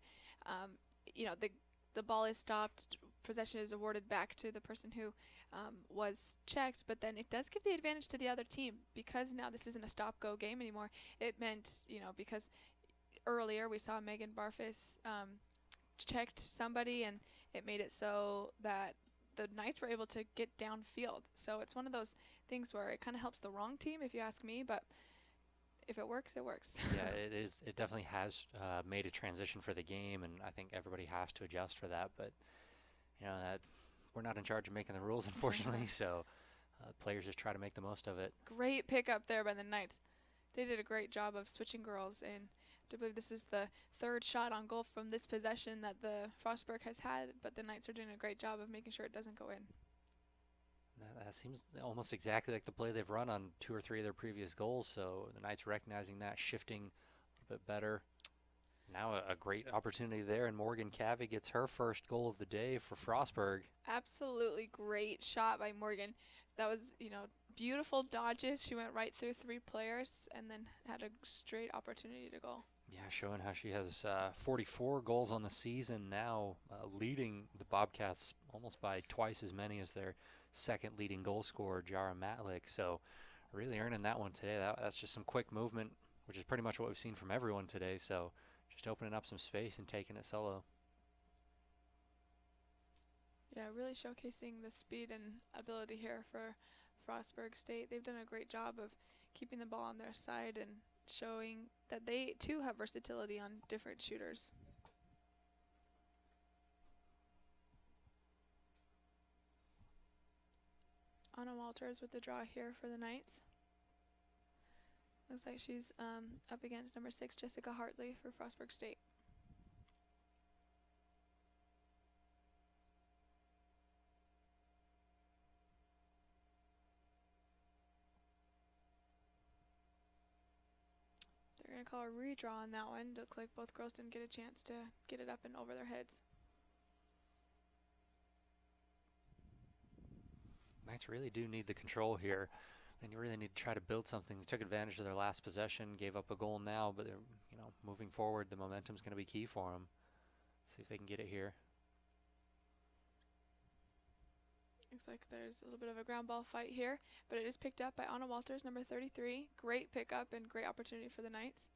the ball is stopped, possession is awarded back to the person who was checked, but then it does give the advantage to the other team because now this isn't a stop-go game anymore. It meant, because earlier we saw Megan Barfus checked somebody, and it made it so that the Knights were able to get downfield. So it's one of those things where it kind of helps the wrong team, if you ask me, but if it works, it works. Yeah, it is. It definitely has made a transition for the game, and I think everybody has to adjust for that. But that we're not in charge of making the rules, unfortunately. So players just try to make the most of it. Great pickup there by the Knights. They did a great job of switching girls, and I believe this is the third shot on goal from this possession that the Frostburg has had. But the Knights are doing a great job of making sure it doesn't go in. That seems almost exactly like the play they've run on 2 or 3 of their previous goals. So the Knights recognizing that, shifting a little bit better. Now a great opportunity there, and Morgan Cavey gets her first goal of the day for Frostburg. Absolutely great shot by Morgan. That was, beautiful dodges. She went right through 3 players and then had a straight opportunity to goal. Yeah, showing how she has 44 goals on the season now, leading the Bobcats almost by twice as many as their second leading goal scorer, Jara Matlick. So really earning that one today. That's just some quick movement, which is pretty much what we've seen from everyone today. So just opening up some space and taking it solo. Yeah, really showcasing the speed and ability here for Frostburg State. They've done a great job of keeping the ball on their side and showing that they too have versatility on different shooters. Anna Walters with the draw here for the Knights. Looks like she's up against number 6, Jessica Hartley for Frostburg State. They're going to call a redraw on that one. Looks like both girls didn't get a chance to get it up and over their heads. Knights really do need the control here. And you really need to try to build something. They took advantage of their last possession, gave up a goal now, but they're, moving forward, the momentum's going to be key for them. Let's see if they can get it here. Looks like there's a little bit of a ground ball fight here, but it is picked up by Anna Walters, number 33. Great pickup and great opportunity for the Knights.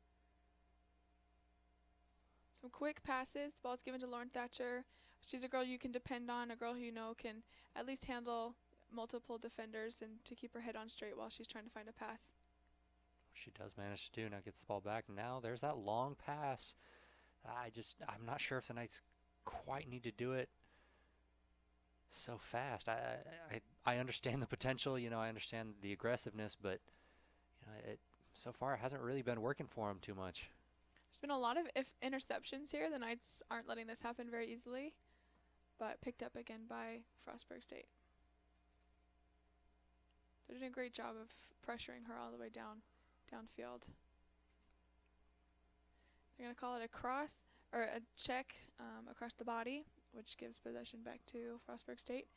Some quick passes. The ball's given to Lauren Thatcher. She's a girl you can depend on, a girl who can at least handle multiple defenders and to keep her head on straight while she's trying to find a pass. She does manage to do. Now gets the ball back. Now there's that long pass. I'm not sure if the Knights quite need to do it so fast. I understand the potential. I understand the aggressiveness, but so far it hasn't really been working for them too much. There's been a lot of interceptions here. The Knights aren't letting this happen very easily, but picked up again by Frostburg State. They're doing a great job of pressuring her all the way downfield. They're going to call it a cross or a check across the body, which gives possession back to Frostburg State.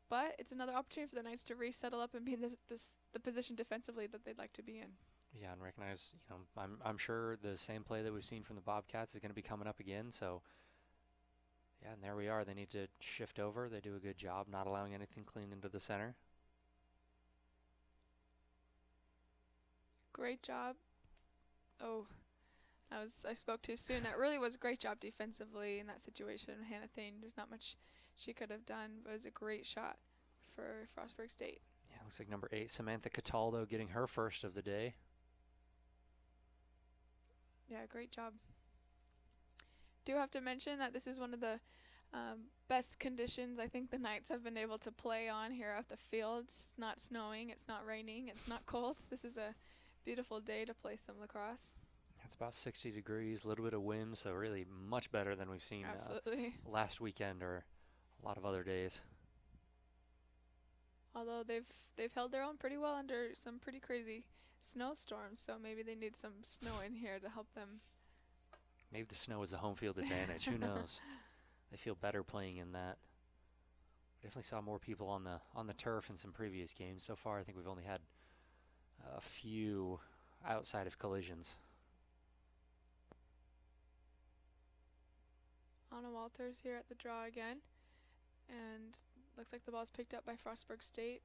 But it's another opportunity for the Knights to resettle up and be in the position defensively that they'd like to be in. Yeah, and recognize, I'm sure the same play that we've seen from the Bobcats is going to be coming up again. So, yeah, and there we are. They need to shift over. They do a good job not allowing anything clean into the center. Great job. Oh, I spoke too soon. That really was a great job defensively in that situation. Hannah Thane, there's not much she could have done, but it was a great shot for Frostburg State. Yeah, looks like number 8, Samantha Cataldo, getting her first of the day. Yeah, great job. Do have to mention that this is one of the best conditions I think the Knights have been able to play on here off the field. It's not snowing, it's not raining, it's not cold. This is a beautiful day to play some lacrosse. It's about 60 degrees, a little bit of wind, so really much better than we've seen last weekend or a lot of other days. Although they've held their own pretty well under some pretty crazy snowstorms, so maybe they need some snow in here to help them. Maybe the snow is the home field advantage. Who knows? They feel better playing in that. Definitely saw more people on the turf in some previous games. So far, I think we've only had a few outside of collisions. Anna Walters here at the draw again. And looks like the ball's picked up by Frostburg State.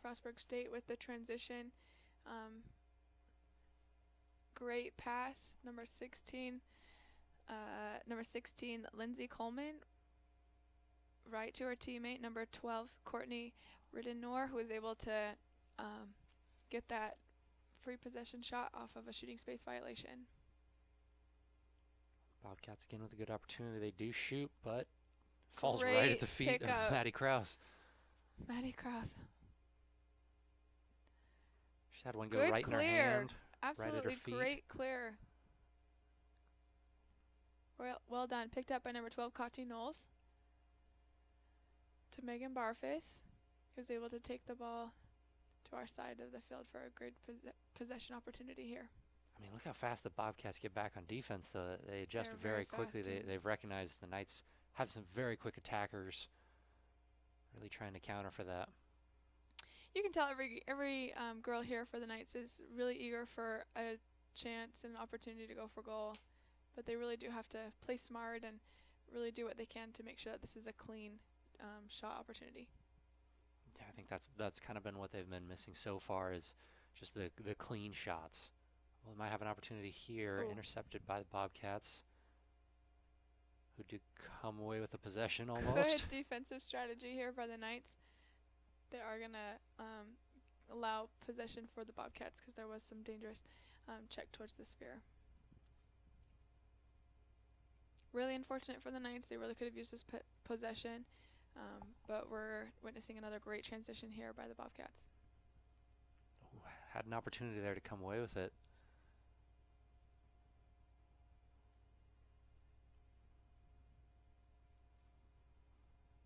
Frostburg State with the transition. Great pass, number 16, Lindsay Coleman, right to her teammate, number 12, Courtney Ridenour, who was able to get that free possession shot off of a shooting space violation. Bobcats again with a good opportunity. They do shoot, but falls Great right at the feet of pickup. Maddie Krause. Maddie Krause. She's had one go Good right in her clear. hand. Absolutely right at her feet. great clear. Well done. Picked up by number 12, Kati Knowles. To Megan Barfus, who's able to take the ball to our side of the field for a great possession opportunity here. I mean, look how fast the Bobcats get back on defense, though. They adjust They're very very quickly. fast, They've recognized the Knights have some very quick attackers, really trying to counter for that. You can tell every girl here for the Knights is really eager for a chance and an opportunity to go for goal, but they really do have to play smart and really do what they can to make sure that this is a clean shot opportunity. Yeah, I think that's kind of been what they've been missing so far, is just the clean shots. Well, they might have an opportunity here, intercepted by the Bobcats, who do come away with the possession almost. Good defensive strategy here by the Knights. They are going to allow possession for the Bobcats because there was some dangerous check towards the sphere. Really unfortunate for the Knights. They really could have used this possession, but we're witnessing another great transition here by the Bobcats. Ooh, had an opportunity there to come away with it.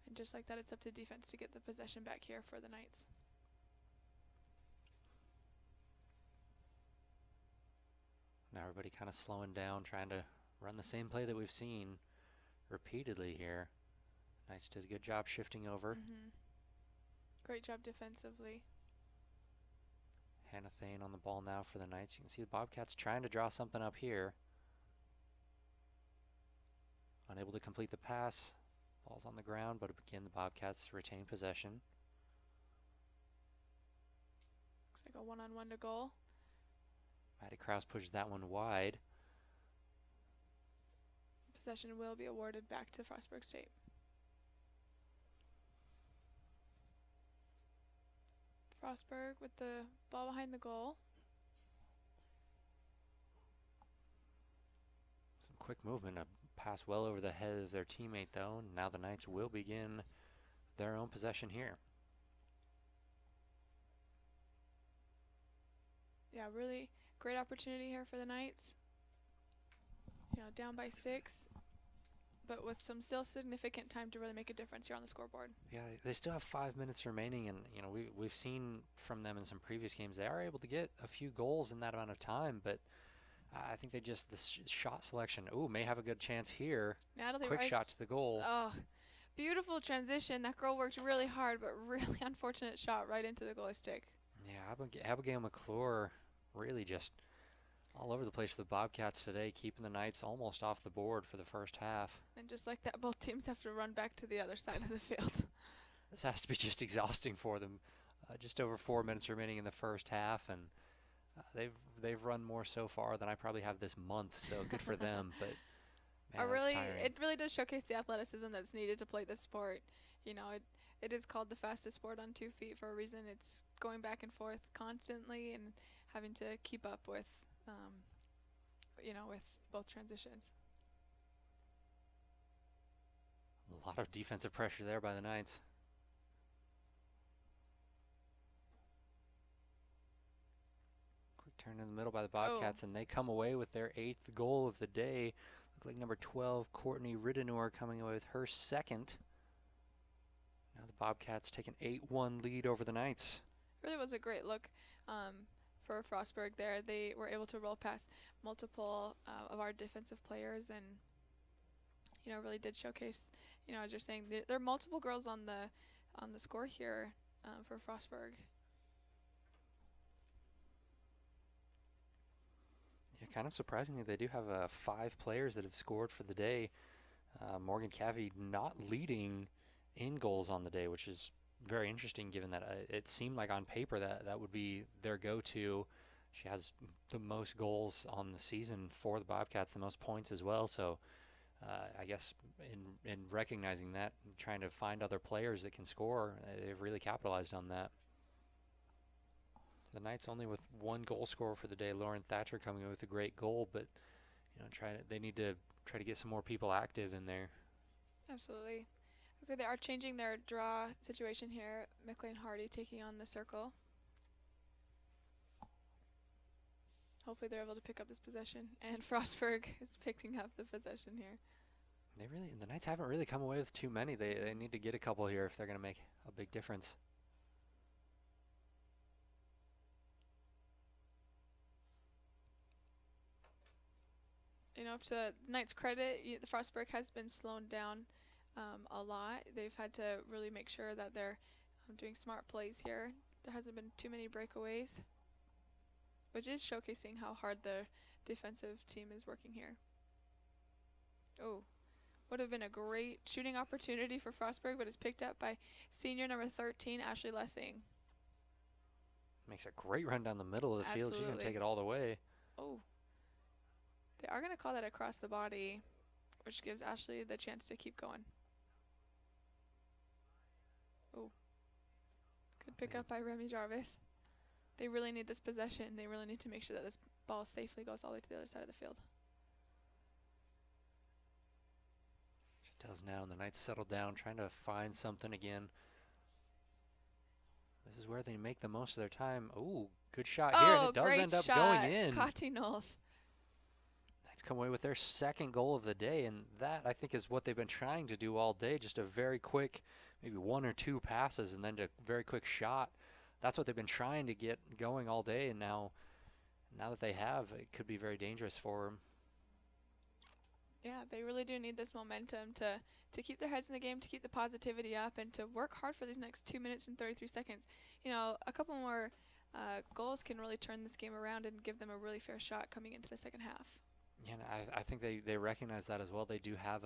And just like that, it's up to defense to get the possession back here for the Knights. Now everybody kind of slowing down, trying to run the same play that we've seen repeatedly here. Knights did a good job shifting over. Great job defensively. Hannah Thane on the ball now for the Knights. You can see the Bobcats trying to draw something up here. Unable to complete the pass. Ball's on the ground, but again, the Bobcats retain possession. Looks like a one-on-one to goal. Maddie Krause pushes that one wide. Possession will be awarded back to Frostburg State. Frostburg with the ball behind the goal. Some quick movement. A pass well over the head of their teammate, though. Now the Knights will begin their own possession here. Yeah, really great opportunity here for the Knights. You know, down by 6, but with some still significant time to really make a difference here on the scoreboard. Yeah, they still have 5 minutes remaining, and you know we've seen from them in some previous games they are able to get a few goals in that amount of time, but I think they just the shot selection. Ooh, may have a good chance here. Natalie Quick Rice, shot to the goal. Oh, beautiful transition. That girl worked really hard, but really unfortunate shot right into the goalie stick. Yeah, Abigail McClure really just all over the place for the Bobcats today, keeping the Knights almost off the board for the first half. And just like that, both teams have to run back to the other side of the field. This has to be just exhausting for them. Just over 4 minutes remaining in the first half, and they've run more so far than I probably have this month. So good for them. But man, it really does showcase the athleticism that's needed to play this sport. You know, it is called the fastest sport on 2 feet for a reason. It's going back and forth constantly and having to keep up with, with both transitions. A lot of defensive pressure there by the Knights. Quick turn in the middle by the Bobcats, and they come away with their 8th goal of the day. Look like number 12, Courtney Ridenour, coming away with her 2nd. Now the Bobcats take an 8-1 lead over the Knights. Really was a great look for Frostburg there. They were able to roll past multiple of our defensive players and, really did showcase, as you're saying, there are multiple girls on the score here for Frostburg. Yeah, kind of surprisingly, they do have 5 players that have scored for the day. Morgan Cavey not leading in goals on the day, which is very interesting given that it seemed like on paper that would be their go-to. She has the most goals on the season for the Bobcats, the most points as well. So I guess in recognizing that, trying to find other players that can score, they've really capitalized on that. The Knights only with 1 goal scorer for the day, Lauren Thatcher, coming in with a great goal, but they need to try to get some more people active in there. Absolutely. So they are changing their draw situation here. McLean Hardy taking on the circle. Hopefully they're able to pick up this possession, and Frostburg is picking up the possession here. The Knights haven't really come away with too many. They need to get a couple here if they're going to make a big difference. To the Knights' credit, the Frostburg has been slowed down a lot. They've had to really make sure that they're doing smart plays here. There hasn't been too many breakaways, which is showcasing how hard the defensive team is working here. Oh, would have been a great shooting opportunity for Frostburg, but it's picked up by senior number 13, Ashley Lessing. Makes a great run down the middle of the field. She's going to take it all the way. Oh. They are going to call that across the body, which gives Ashley the chance to keep going. Oh. Good pick up by Remy Jarvis. They really need this possession. They really need to make sure that this ball safely goes all the way to the other side of the field. She does now, and the Knights settle down, trying to find something again. This is where they make the most of their time. Oh, good shot here, and it does end up going in. Kati Knowles. Knights come away with their 2nd goal of the day, and that, I think, is what they've been trying to do all day. Just a very quick, maybe 1 or 2 passes, and then a very quick shot. That's what they've been trying to get going all day, and now that they have, it could be very dangerous for them. Yeah, they really do need this momentum to keep their heads in the game, to keep the positivity up, and to work hard for these next 2 minutes and 33 seconds. A couple more goals can really turn this game around and give them a really fair shot coming into the second half. Yeah, and I think they recognize that as well. They do have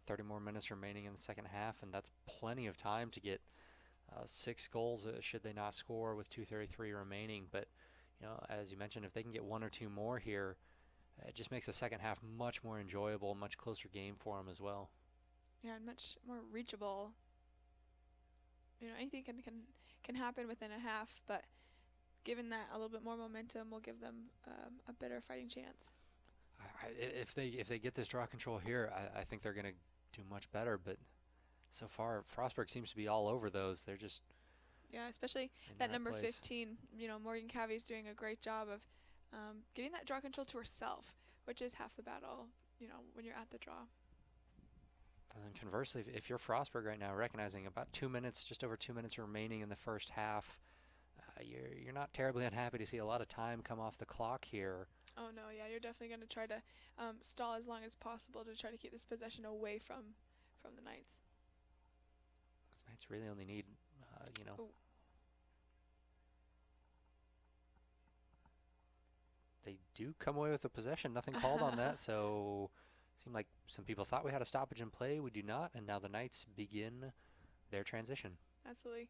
30 more minutes remaining in the second half, and that's plenty of time to get 6 goals should they not score with 2:33 remaining. But as you mentioned, if they can get 1 or 2 more here, it just makes the second half much more enjoyable, much closer game for them as well. Yeah, and much more reachable. Anything can happen within a half, but given that a little bit more momentum will give them a better fighting chance. If they get this draw control here, I think they're going to do much better. But so far, Frostburg seems to be all over those. They're just especially that number 15. Morgan Cavey's doing a great job of getting that draw control to herself, which is half the battle. When you're at the draw. And then conversely, if you're Frostburg right now, recognizing about 2 minutes, just over 2 minutes remaining in the first half, you're not terribly unhappy to see a lot of time come off the clock here. Oh no, yeah, you're definitely going to try to stall as long as possible to try to keep this possession away from the Knights. Because Knights really only need, They do come away with a possession. Nothing called on that, so it seemed like some people thought we had a stoppage in play. We do not, and now the Knights begin their transition. Absolutely.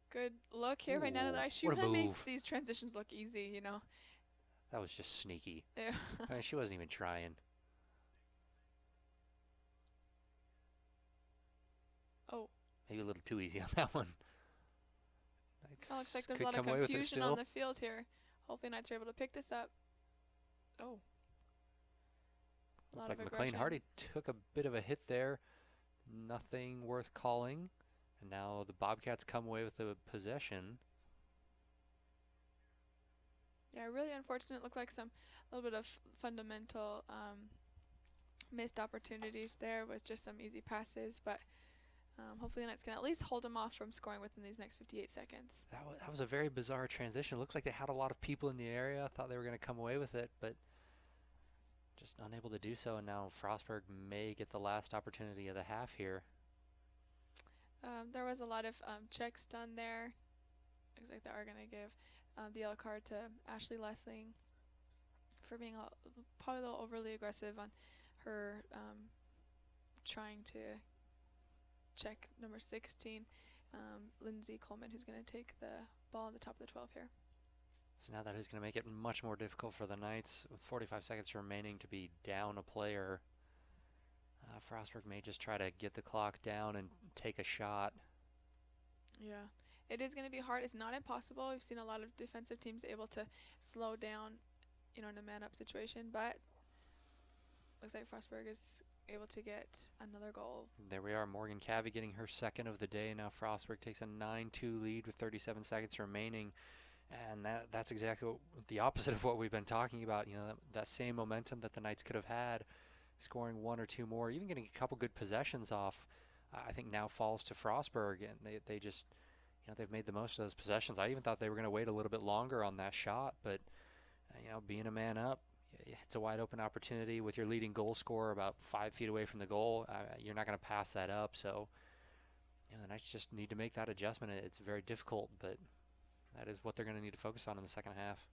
Good look here by Nana. She really makes these transitions look easy, That was just sneaky. Yeah. She wasn't even trying. Oh. Maybe a little too easy on that one. It looks like there's a lot of confusion on the field here. Hopefully Knights are able to pick this up. Oh. Like McLean Hardy took a bit of a hit there. Nothing worth calling. And now the Bobcats come away with the possession. Yeah, really unfortunate. Looked like a little bit of fundamental missed opportunities there with just some easy passes, but hopefully the Knights can at least hold them off from scoring within these next 58 seconds. That was a very bizarre transition. It looks like they had a lot of people in the area. I thought they were going to come away with it, but just unable to do so. And now Frostburg may get the last opportunity of the half here. There was a lot of checks done there. Looks like they are going to give the yellow card to Ashley Lessing for being probably a little overly aggressive on her trying to check number 16, Lindsay Coleman, who's going to take the ball on the top of the 12 here. So now that is going to make it much more difficult for the Knights with 45 seconds remaining to be down a player. Frostburg may just try to get the clock down and take a shot. Yeah, it is going to be hard. It's not impossible. We've seen a lot of defensive teams able to slow down, in a man-up situation, but looks like Frostburg is able to get another goal. There we are, Morgan Cavey getting her second of the day. Now Frostburg takes a 9-2 lead with 37 seconds remaining. And that's exactly the opposite of what we've been talking about. That same momentum that the Knights could have had, scoring one or two more, even getting a couple good possessions off, I think now falls to Frostburg. And they just, they've made the most of those possessions. I even thought they were going to wait a little bit longer on that shot. But, being a man up, it's a wide open opportunity with your leading goal scorer about 5 feet away from the goal. You're not going to pass that up. So, the Knights just need to make that adjustment. It's very difficult, but that is what they're going to need to focus on in the second half.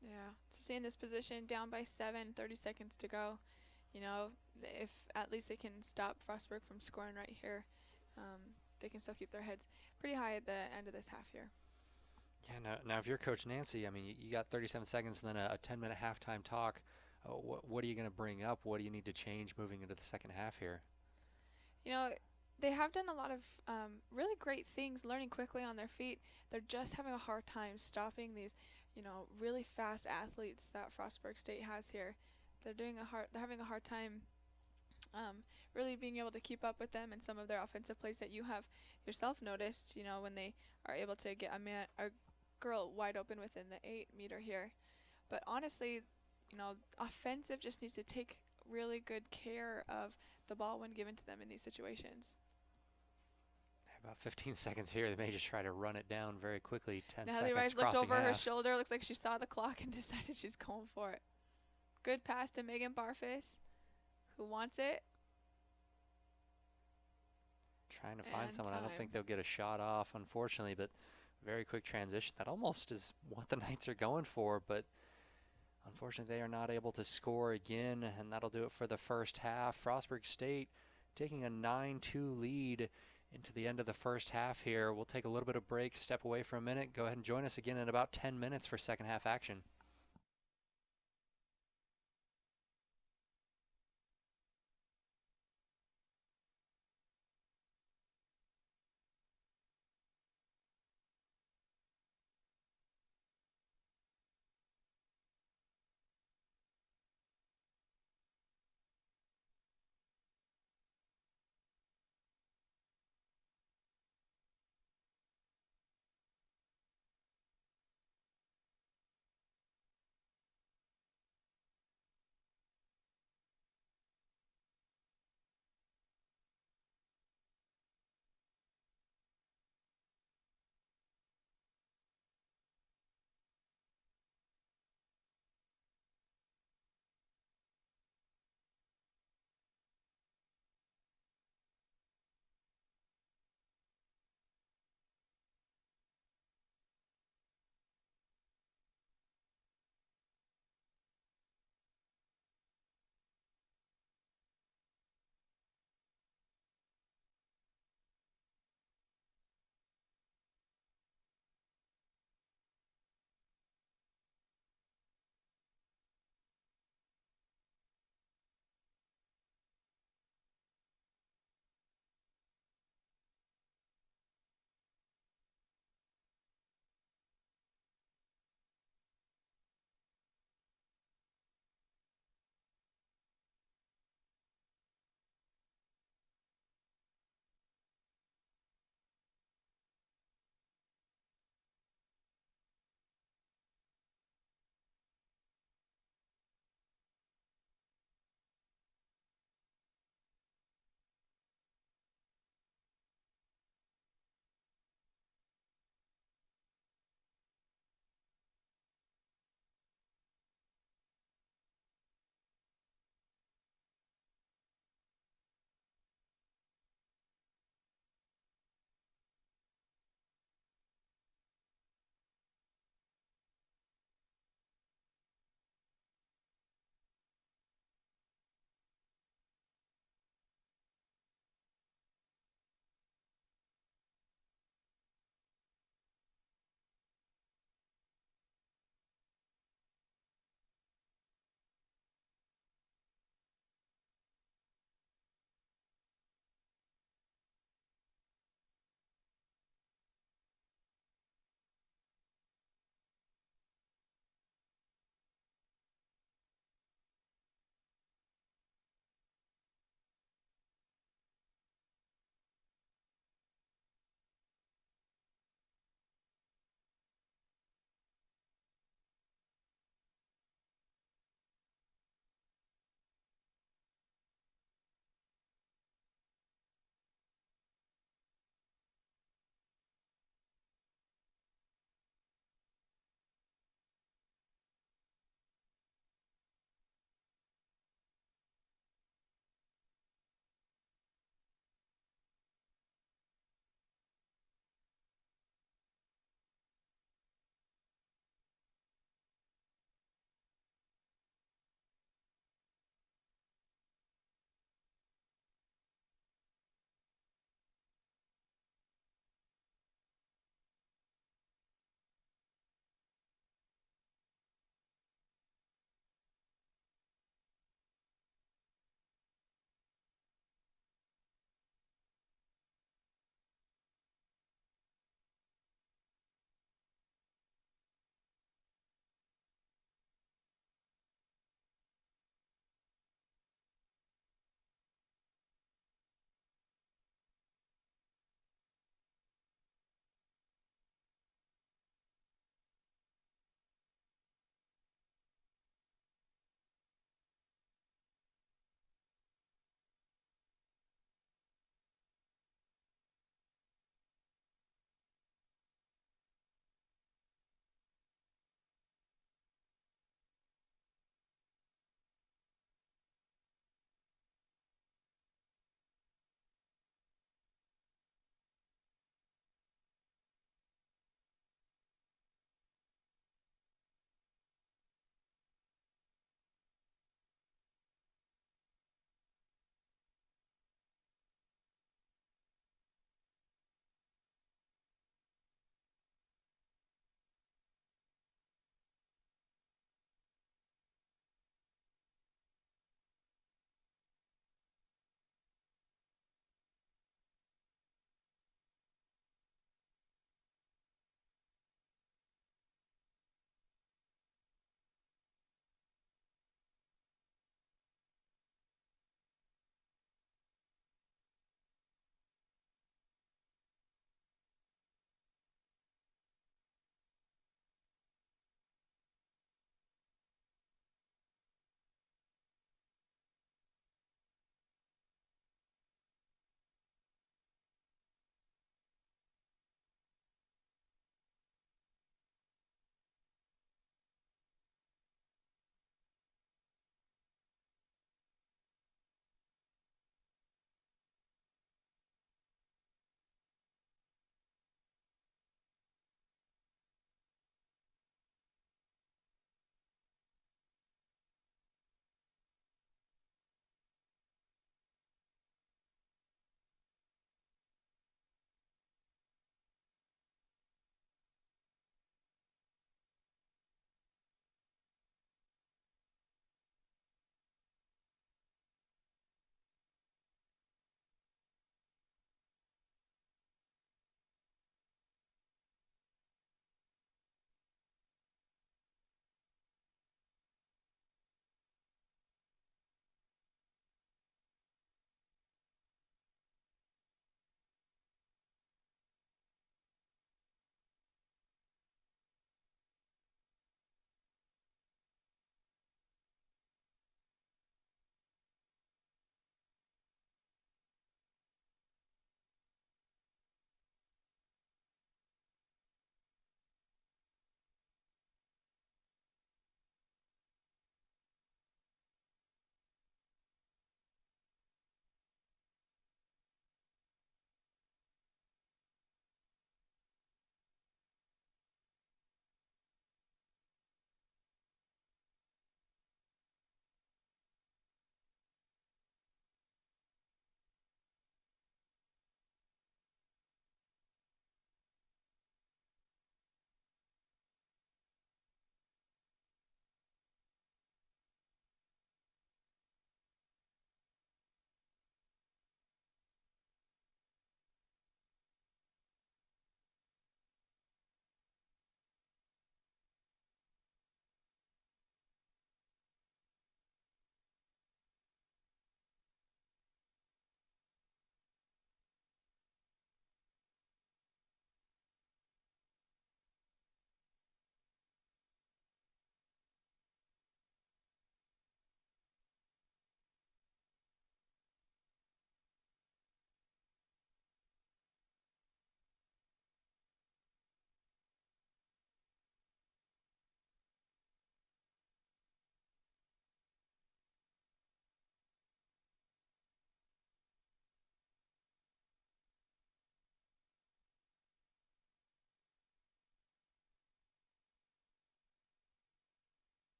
Yeah, so stay in this position, down by 7, 30 seconds to go. If at least they can stop Frostburg from scoring right here, they can still keep their heads pretty high at the end of this half here. Yeah, now if you're Coach Nancy, you got 37 seconds and then a 10-minute halftime talk. What are you going to bring up? What do you need to change moving into the second half here? They have done a lot of really great things, learning quickly on their feet. They're just having a hard time stopping these, really fast athletes that Frostburg State has here. They're having a hard time really being able to keep up with them in some of their offensive plays that you have yourself noticed, when they are able to get a girl wide open within the 8-meter here. But honestly, offensive just needs to take really good care of the ball when given to them in these situations. About 15 seconds here. They may just try to run it down very quickly. 10 Natalie seconds Rice looked over half. her shoulder. Looks like she saw the clock and decided she's going for it. Good pass to Megan Barfus, who wants it. Trying to find someone. I don't think they'll get a shot off, unfortunately, but very quick transition. That almost is what the Knights are going for, but unfortunately they are not able to score again, and that'll do it for the first half. Frostburg State taking a 9-2 lead into the end of the first half here. We'll take a little bit of break, step away for a minute. Go ahead and join us again in about 10 minutes for second half action.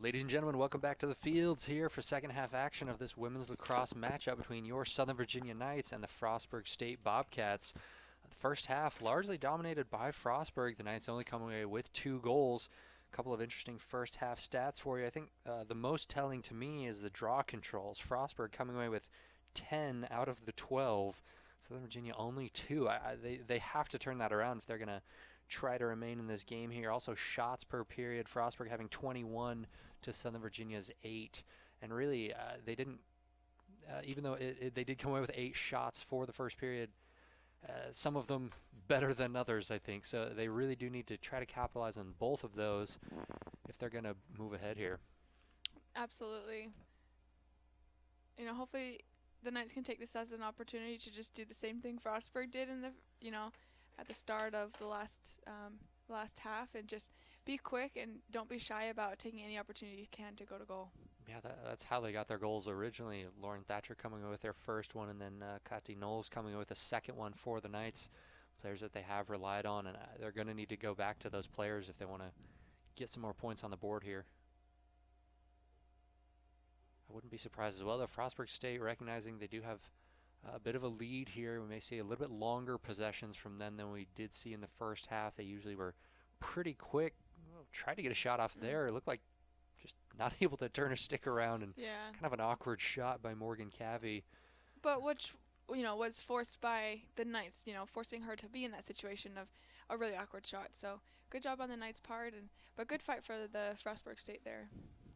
Ladies and gentlemen, welcome back to the fields here for second half action of this women's lacrosse matchup between your Southern Virginia Knights and the Frostburg State Bobcats. The first half largely dominated by Frostburg. The Knights only coming away with 2 goals. A couple of interesting first half stats for you. I think the most telling to me is the draw controls. Frostburg coming away with 10 out of the 12. Southern Virginia only 2. They have to turn that around if they're going to try to remain in this game here. Also shots per period. Frostburg having 21 to Southern Virginia's 8. And really, they didn't, even though they did come away with 8 shots for the first period, some of them better than others, I think. So they really do need to try to capitalize on both of those if they're going to move ahead here. Absolutely. Hopefully the Knights can take this as an opportunity to just do the same thing Frostburg did in the, at the start of the last half, and just be quick and don't be shy about taking any opportunity you can to go to goal. Yeah, that's how they got their goals originally. Lauren Thatcher coming with their first one, and then Kati Knowles coming with a second one for the Knights. Players that they have relied on, and they're going to need to go back to those players if they want to get some more points on the board here. I wouldn't be surprised as well, though, Frostburg State recognizing they do have a bit of a lead here. We may see a little bit longer possessions from them than we did see in the first half. They usually were pretty quick. Tried to get a shot off there. It looked like just not able to turn her stick around, and kind of an awkward shot by Morgan Cavey. But which, was forced by the Knights, forcing her to be in that situation of a really awkward shot. So good job on the Knights' part, but good fight for the Frostburg State there.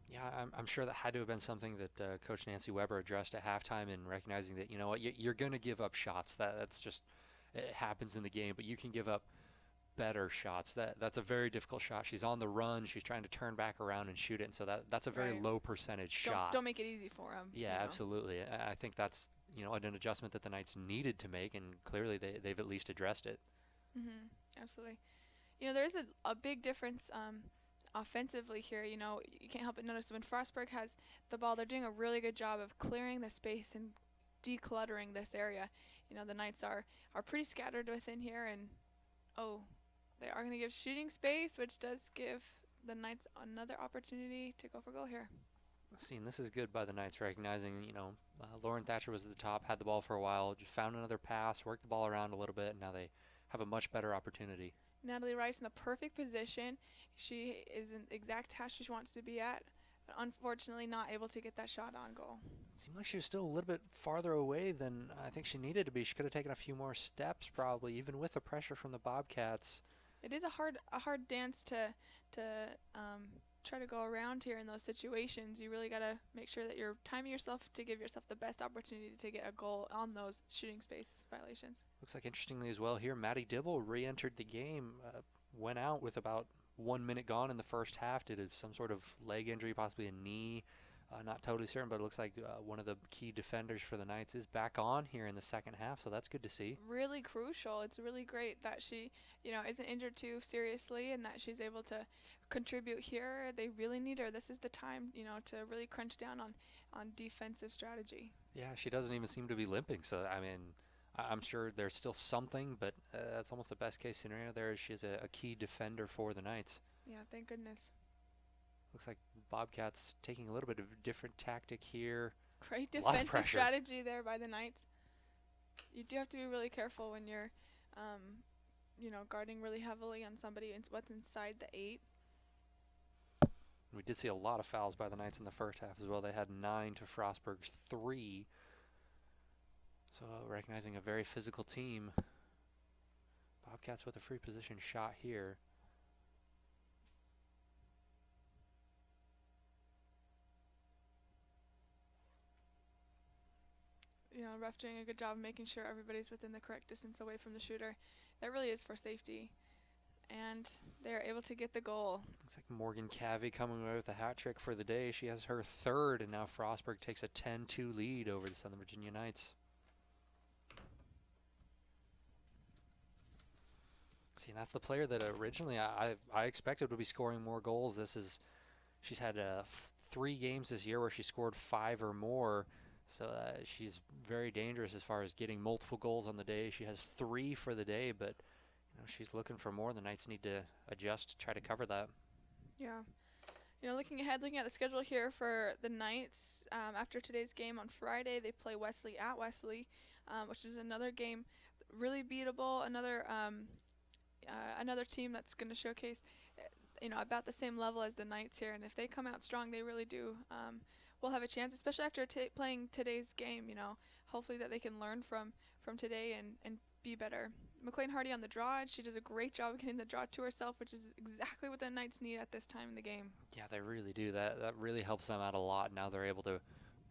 Yeah, I'm sure that had to have been something that Coach Nancy Weber addressed at halftime, and recognizing that, you're going to give up shots. That's just, it happens in the game, but you can give up better shots. That's a very difficult shot. She's on the run. She's trying to turn back around and shoot it, and so that's a very low percentage shot. Don't make it easy for them. Yeah, absolutely. I think that's, an adjustment that the Knights needed to make, and clearly they've at least addressed it. Absolutely. There is a big difference offensively here. You can't help but notice when Frostburg has the ball, they're doing a really good job of clearing the space and decluttering this area. The Knights are pretty scattered within here, and they are going to give shooting space, which does give the Knights another opportunity to go for goal here. And this is good by the Knights, recognizing, Lauren Thatcher was at the top, had the ball for a while, just found another pass, worked the ball around a little bit, and now they have a much better opportunity. Natalie Rice in the perfect position. She is in the exact task she wants to be at, but unfortunately not able to get that shot on goal. It seemed like she was still a little bit farther away than I think she needed to be. She could have taken a few more steps, probably, even with the pressure from the Bobcats. It is a hard dance to try to go around here in those situations. You really got to make sure that you're timing yourself to give yourself the best opportunity to get a goal on those shooting space violations. Looks like, interestingly as well here, Maddie Dibble re-entered the game, went out with about 1 minute gone in the first half, did some sort of leg injury, possibly a knee. Not totally certain, but it looks like one of the key defenders for the Knights is back on here in the second half, so that's good to see. Really crucial. It's really great that she, isn't injured too seriously, and that she's able to contribute here. They really need her. This is the time, to really crunch down on defensive strategy. Yeah, she doesn't even seem to be limping, so, I'm sure there's still something, but that's almost the best case scenario there. She's a key defender for the Knights. Yeah, thank goodness. Looks like Bobcats taking a little bit of a different tactic here. Great defensive strategy there by the Knights. You do have to be really careful when you're, guarding really heavily on somebody and what's inside the 8. We did see a lot of fouls by the Knights in the first half as well. They had 9 to Frostburg's 3. So recognizing a very physical team. Bobcats with a free position shot here. Ref doing a good job of making sure everybody's within the correct distance away from the shooter. That really is for safety. And they're able to get the goal. Looks like Morgan Cavey coming away with a hat trick for the day. She has her third, and now Frostburg takes a 10-2 lead over the Southern Virginia Knights. See, and that's the player that originally I expected would be scoring more goals. She's had 3 games this year where she scored 5 or more. So she's very dangerous as far as getting multiple goals on the day. She has 3 for the day, but she's looking for more. The Knights need to adjust to try to cover that. Yeah. Looking ahead, looking at the schedule here for the Knights, after today's game on Friday, they play Wesley at Wesley, which is another game really beatable, another team that's going to showcase, about the same level as the Knights here. And if they come out strong, they really do. We'll have a chance, especially after playing today's game. Hopefully that they can learn from today and be better. McLean Hardy on the draw, and she does a great job of getting the draw to herself, which is exactly what the Knights need at this time in the game. Yeah, they really do. That really helps them out a lot. Now they're able to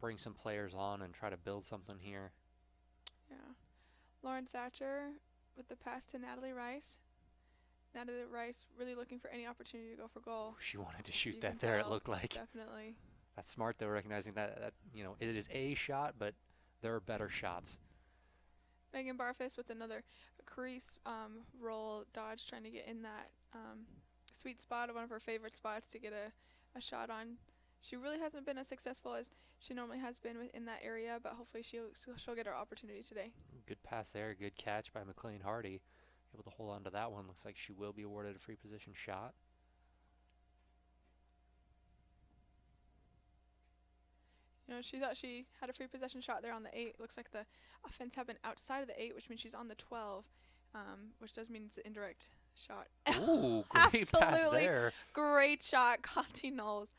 bring some players on and try to build something here. Yeah. Lauren Thatcher with the pass to Natalie Rice. Natalie Rice really looking for any opportunity to go for goal. She wanted to shoot that there, it looked like. Definitely. That's smart, though, recognizing that it is a shot, but there are better shots. Megan Barfus with another crease roll dodge, trying to get in that sweet spot, one of her favorite spots to get a shot on. She really hasn't been as successful as she normally has been in that area, but hopefully she'll get her opportunity today. Good pass there, good catch by McLean Hardy. Able to hold on to that one. Looks like she will be awarded a free position shot. She thought she had a free possession shot there on the 8. Looks like the offense happened outside of the 8, which means she's on the 12, which does mean it's an indirect shot. Ooh, great pass there. Great shot, Conti Knowles.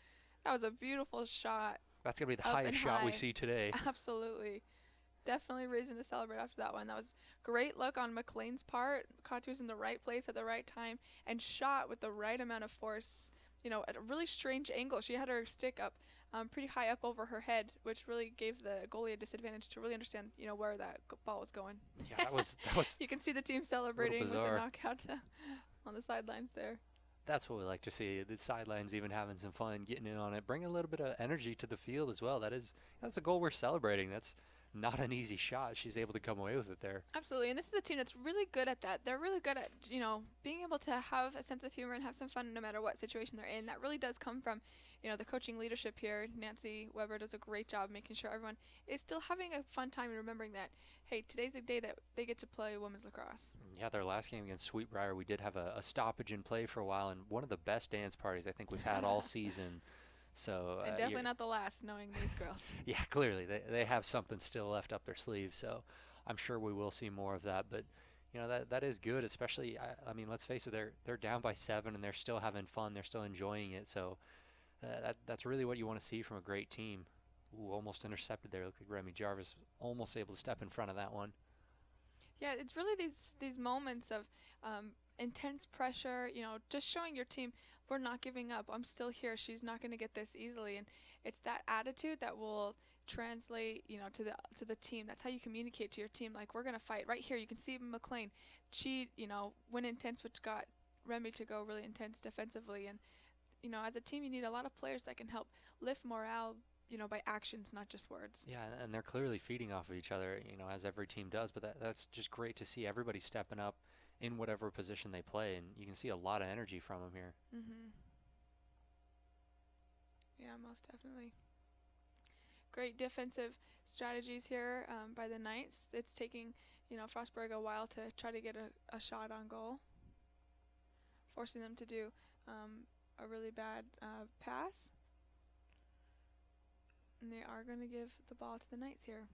That was a beautiful shot. That's going to be the highest shot we see today. Absolutely. Definitely reason to celebrate after that one. That was great luck on McLean's part. Conti was in the right place at the right time and shot with the right amount of force, at a really strange angle. She had her stick up pretty high up over her head, which really gave the goalie a disadvantage to really understand, where that ball was going. Yeah, that was You can see the team celebrating with the knockout on the sidelines there. That's what we like to see. The sidelines even having some fun, getting in on it, bring a little bit of energy to the field as well. That's a goal we're celebrating. That's not an easy shot. She's able to come away with it there. Absolutely, and this is a team that's really good at that. They're really good at, being able to have a sense of humor and have some fun no matter what situation they're in. That really does come from, the coaching leadership here. Nancy Weber does a great job making sure everyone is still having a fun time and remembering that, hey, today's a day that they get to play women's lacrosse. Yeah, their last game against Sweetbriar, we did have a stoppage in play for a while, and one of the best dance parties I think we've had all season. So and definitely not the last, knowing these girls. Yeah, clearly they have something still left up their sleeve. So I'm sure we will see more of that. But that is good, especially. I mean, let's face it, they're down by 7 and they're still having fun. They're still enjoying it. So that's really what you want to see from a great team. Ooh, almost intercepted there. Looked like Remy Jarvis almost able to step in front of that one. Yeah, it's really these moments of intense pressure, just showing your team, we're not giving up. I'm still here. She's not going to get this easily. And it's that attitude that will translate, to the team. That's how you communicate to your team. Like, we're going to fight. Right here, you can see McLean. She, went intense, which got Remy to go really intense defensively. And, as a team, you need a lot of players that can help lift morale, by actions, not just words. Yeah, and they're clearly feeding off of each other, as every team does. But that's just great to see everybody stepping up in whatever position they play, and you can see a lot of energy from them here. Mm-hmm. Yeah, most definitely. Great defensive strategies here by the Knights. It's taking, Frostburg a while to try to get a shot on goal, forcing them to do a really bad pass. And they are going to give the ball to the Knights here.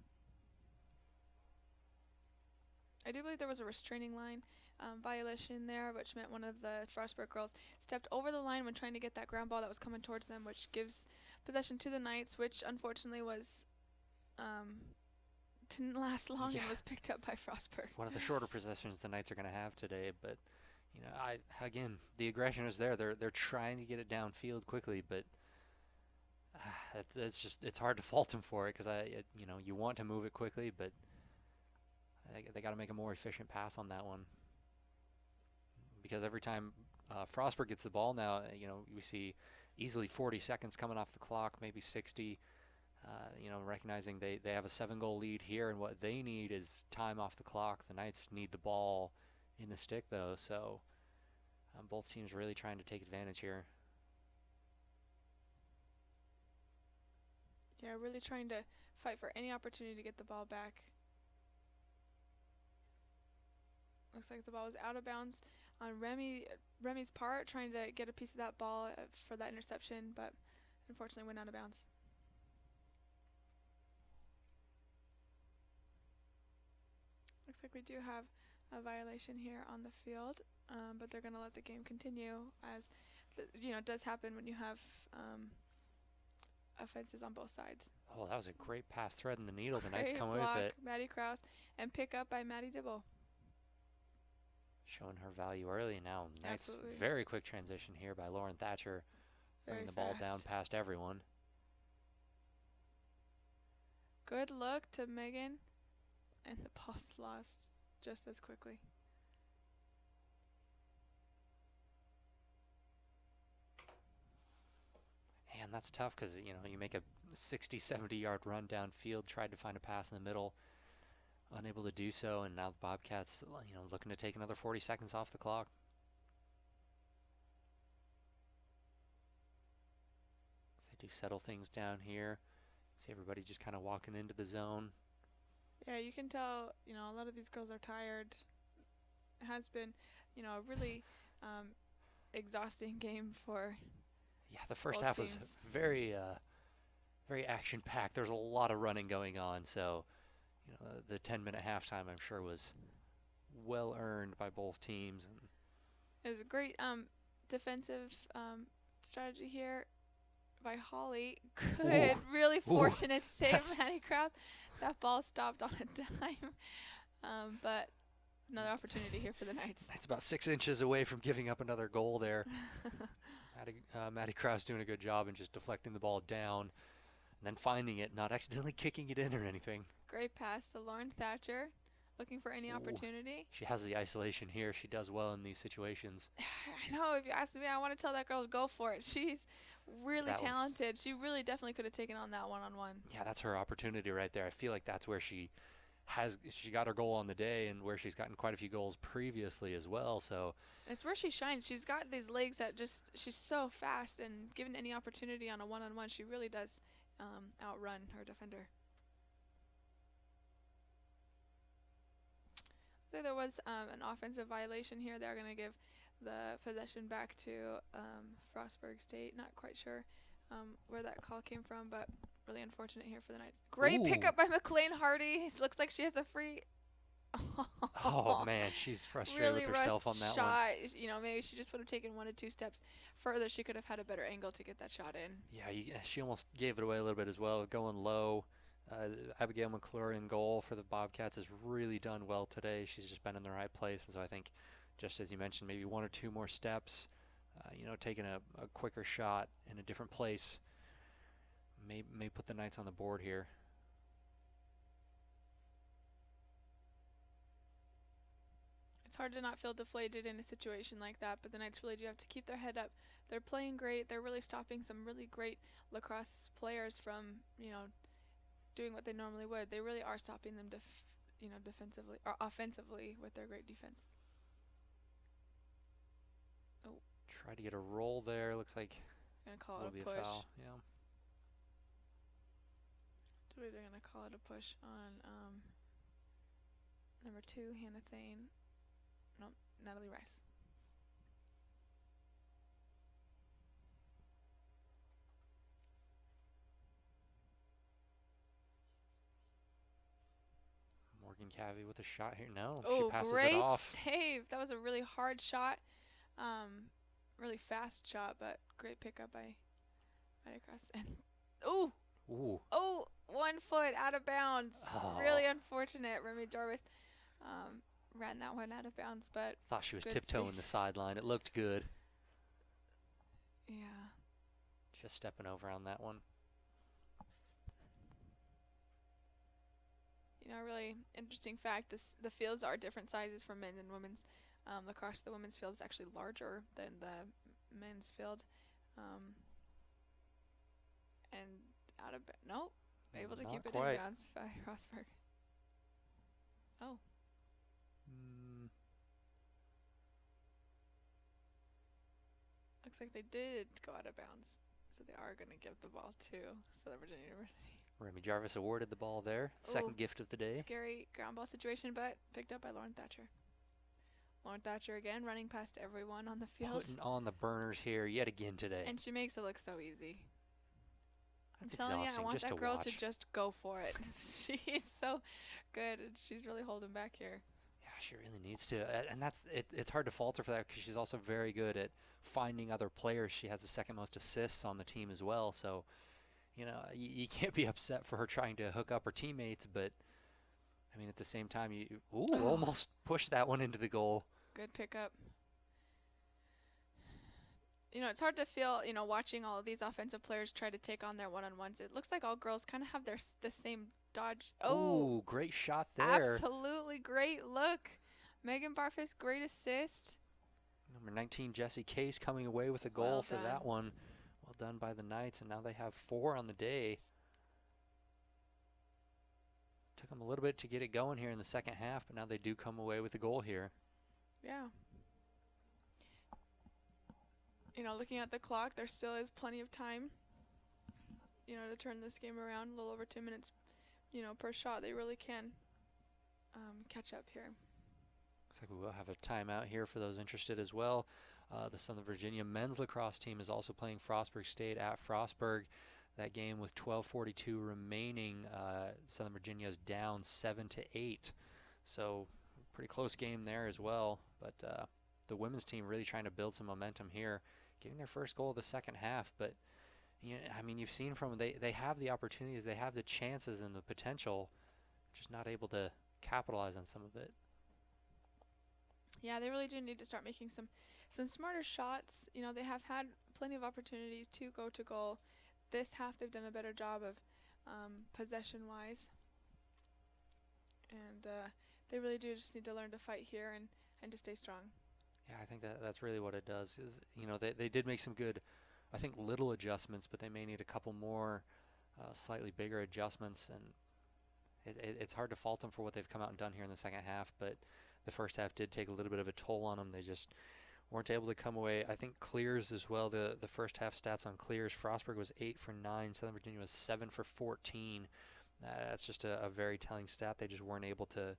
I do believe there was a restraining line violation there, which meant one of the Frostburg girls stepped over the line when trying to get that ground ball that was coming towards them, which gives possession to the Knights, which unfortunately was didn't last long and was picked up by Frostburg. One of the shorter possessions the Knights are going to have today, but again, the aggression is there. They're trying to get it downfield quickly, but it's hard to fault them for it because you want to move it quickly, but they got to make a more efficient pass on that one. Because every time Frostburg gets the ball now, we see easily 40 seconds coming off the clock, maybe 60. Recognizing they have a 7-goal lead here, and what they need is time off the clock. The Knights need the ball in the stick, though, so both teams really trying to take advantage here. Yeah, really trying to fight for any opportunity to get the ball back. Looks like the ball was out of bounds on Remy's part, trying to get a piece of that ball for that interception, but unfortunately went out of bounds. Looks like we do have a violation here on the field, but they're going to let the game continue, as it does happen when you have offenses on both sides. Oh, that was a great pass, threading the needle. The Knights Great come block, with it. Maddie Krause, and pick up by Maddie Dibble. Showing her value early now. Knights, Absolutely. very quick transition here by Lauren Thatcher. Bringing the ball down past everyone. Good look to Megan, and the ball's lost just as quickly. And that's tough because, you make a 60, 70-yard run downfield, tried to find a pass in the middle, unable to do so, and now the Bobcats, looking to take another 40 seconds off the clock. They do settle things down here. See everybody just kind of walking into the zone. Yeah, you can tell, a lot of these girls are tired. It has been, a really exhausting game for Yeah, the first both half teams. was very action-packed. There was a lot of running going on, so the 10-minute halftime, I'm sure, was well earned by both teams. And it was a great defensive strategy here by Holly. Good, really fortunate save, Maddie Krause. That ball stopped on a dime, but another opportunity here for the Knights. That's about 6 inches away from giving up another goal there. Maddie Krause doing a good job in just deflecting the ball down and then finding it, not accidentally kicking it in or anything. Great pass to Lauren Thatcher, looking for any opportunity. She has the isolation here. She does well in these situations. I know, if you ask me, I want to tell that girl to go for it. She's really talented. She really definitely could have taken on that one-on-one. Yeah, that's her opportunity right there. I feel like that's where she got her goal on the day and where she's gotten quite a few goals previously as well. So it's where she shines. She's got these legs that she's so fast, and given any opportunity on a one-on-one, she really does outrun her defender. So there was an offensive violation here. They're going to give the possession back to Frostburg State. Not quite sure where that call came from, but really unfortunate here for the Knights. Great pickup by McLean Hardy. It looks like she has a free. Oh man, she's frustrated really with herself on that shot. one. Maybe she just would have taken 1 or 2 steps further. She could have had a better angle to get that shot in. Yeah, she almost gave it away a little bit as well, going low. Abigail McClure in goal for the Bobcats has really done well today. She's just been in the right place, and so I think, just as you mentioned, maybe 1 or 2 more steps, taking a quicker shot in a different place may put the Knights on the board here. It's hard to not feel deflated in a situation like that, but the Knights really do have to keep their head up. They're playing great. They're really stopping some really great lacrosse players from, doing what they normally would. They really are stopping them defensively or offensively with their great defense. Oh, Try to get a roll there. Looks like gonna call it'll it be a push. a foul. Yeah. They're gonna call it a push on number 2, Hannah Thane. Nope, Natalie Rice. Morgan Cavey with a shot here. No, Oh, she passes great it off. save. That was a really hard shot. Really fast shot, but great pickup by Maddie Krause. And ooh, 1 foot out of bounds. Oh. Really unfortunate. Remy Jarvis ran that one out of bounds, but Thought she was good tiptoeing space. the sideline. It looked good. Yeah. Just stepping over on that one. A really interesting fact, the fields are different sizes for men's and women's lacrosse. The women's field is actually larger than the men's field. And able to Not keep it quite. in bounds by Frostburg. Oh. Looks like they did go out of bounds. So they are going to give the ball to Southern Virginia University. Remy Jarvis awarded the ball there. Second gift of the day. Scary ground ball situation, but picked up by Lauren Thatcher. Lauren Thatcher again running past everyone on the field. Putting on the burners here yet again today. And she makes it look so easy. That's I'm telling you, I want just that to girl watch. to just go for it. She's so good, and she's really holding back here. Yeah, she really needs to. And that's it. It's hard to fault her for that because she's also very good at finding other players. She has the second most assists on the team as well. So, you know, you can't be upset for her trying to hook up her teammates. But, I mean, at the same time, you almost pushed that one into the goal. Good pickup. You know, it's hard to feel, you know, watching all of these offensive players try to take on their one-on-ones. It looks like all girls kind of have the same dodge. Oh, great shot there. Absolutely great look. Megan Barfus, great assist. Number 19, Jessie Case, coming away with a goal Well for done. that one. Well done by the Knights, and now they have 4 on the day. Took them a little bit to get it going here in the second half, but now they do come away with a goal here. Yeah. You know, looking at the clock, there still is plenty of time, you know, to turn this game around. A little over 2 minutes, you know, per shot. They really can catch up here. Looks like we will have a timeout here for those interested as well. The Southern Virginia men's lacrosse team is also playing Frostburg State at Frostburg. That game with 12:42 remaining, Southern Virginia is down 7-8. So pretty close game there as well. But the women's team really trying to build some momentum here, getting their first goal of the second half. But you know, I mean, you've seen from them, they have the opportunities, they have the chances and the potential, just not able to capitalize on some of it. Yeah, they really do need to start making some smarter shots. You know, they have had plenty of opportunities to go to goal. This half, they've done a better job of possession-wise. And they really do just need to learn to fight here and to stay strong. Yeah, I think that's really what it does. Is, you know, they did make some good, I think, little adjustments, but they may need a couple more slightly bigger adjustments. And it's hard to fault them for what they've come out and done here in the second half, but the first half did take a little bit of a toll on them. They just weren't able to come away. I think clears as well, the first half stats on clears, Frostburg was 8 for 9, Southern Virginia was 7 for 14. That's just a very telling stat. They just weren't able to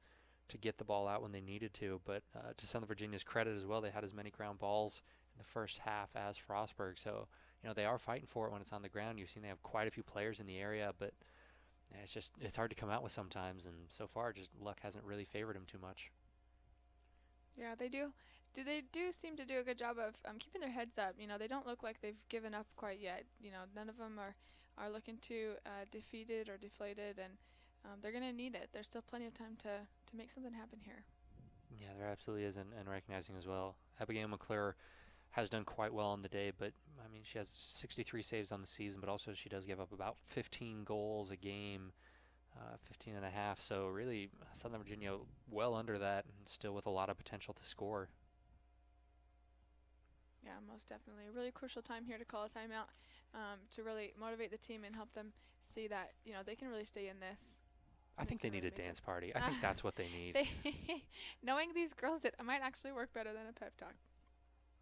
get the ball out when they needed to. But to Southern Virginia's credit as well, they had as many ground balls in the first half as Frostburg. So, you know, they are fighting for it when it's on the ground. You've seen they have quite a few players in the area, but it's hard to come out with sometimes. And so far, just luck hasn't really favored them too much. Yeah, they do. They do seem to do a good job of keeping their heads up. You know, they don't look like they've given up quite yet. You know, none of them are looking too defeated or deflated, and they're going to need it. There's still plenty of time to make something happen here. Yeah, there absolutely is, and recognizing as well. Abigail McClure has done quite well on the day, but, I mean, she has 63 saves on the season, but also she does give up about 15 goals a game, 15 and a half. So really, Southern Virginia well under that and still with a lot of potential to score. Yeah, most definitely. A really crucial time here to call a timeout to really motivate the team and help them see that, you know, they can really stay in this. I think they need a dance party. I think that's what they need. Knowing these girls, it might actually work better than a pep talk.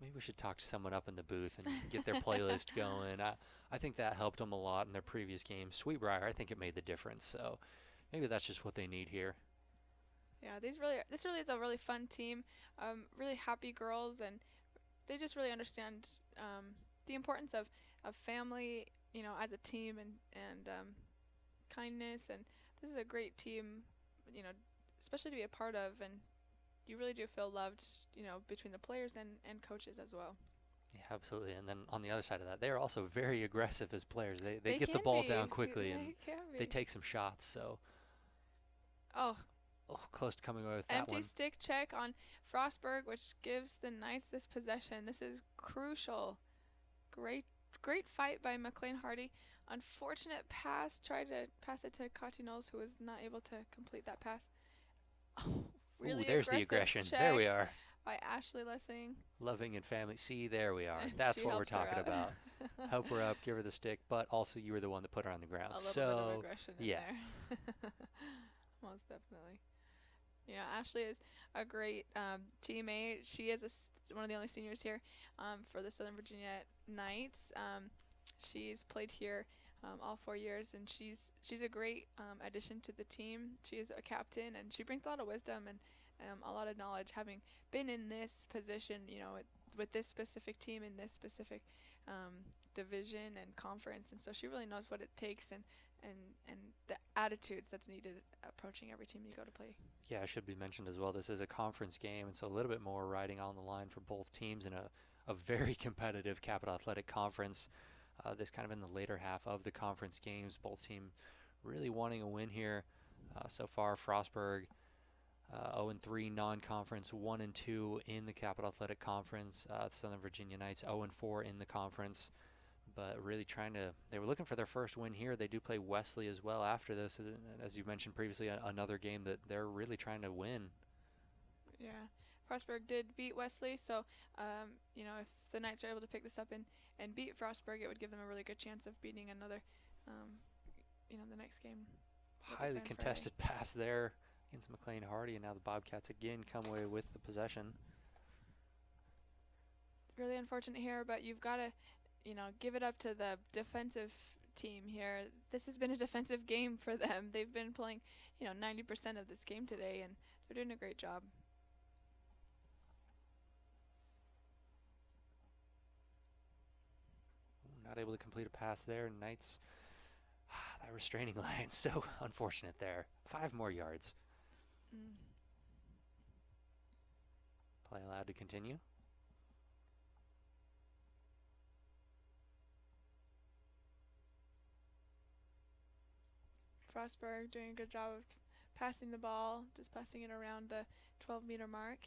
Maybe we should talk to someone up in the booth and get their playlist going. I think that helped them a lot in their previous game. Sweetbriar, I think it made the difference. So maybe that's just what they need here. Yeah, this really is a really fun team. Really happy girls, and they just really understand the importance of family, you know, as a team, and kindness. And this is a great team, you know, especially to be a part of, and you really do feel loved, you know, between the players and coaches as well. Yeah, absolutely. And then on the other side of that, they're also very aggressive as players. They get the ball down quickly, and they take some shots. So, close to coming away with that one. Empty stick check on Frostburg, which gives the Knights this possession. This is crucial. Great fight by McLean Hardy. Unfortunate pass. Tried to pass it to Kati Knowles, who was not able to complete that pass. Really there's the aggression. Check there we are. By Ashley Lessing. Loving and family. See, there we are. And That's she what we're helps her talking out. about. Help her up, give her the stick, but also you were the one that put her on the ground. A little bit of aggression in there. Most definitely. Yeah, Ashley is a great teammate. She is one of the only seniors here for the Southern Virginia Knights. She's played here all 4 years, and she's a great addition to the team. She is a captain, and she brings a lot of wisdom a lot of knowledge, having been in this position, with this specific team in this specific division and conference. And so she really knows what it takes and the attitudes that's needed approaching every team you go to play. Yeah, it should be mentioned as well. This is a conference game, and so a little bit more riding on the line for both teams in a very competitive Capital Athletic Conference. This kind of in the later half of the conference games. Both teams really wanting a win here. So far, Frostburg 0-3 non-conference, 1-2 in the Capital Athletic Conference. Southern Virginia Knights 0-4 in the conference. But really they were looking for their first win here. They do play Wesley as well after this. As you mentioned previously, another game that they're really trying to win. Yeah, Frostburg did beat Wesley, so, if the Knights are able to pick this up and beat Frostburg, it would give them a really good chance of beating another, the next game. Highly contested pass there against McLean Hardy, and now the Bobcats again come away with the possession. Really unfortunate here, but you've got to give it up to the defensive team here. This has been a defensive game for them. They've been playing, 90% of this game today, and they're doing a great job. Not able to complete a pass there. Knights, that restraining line, so unfortunate there. 5 more yards. Play allowed to continue. Frostburg doing a good job of passing the ball, just passing it around the 12-meter mark.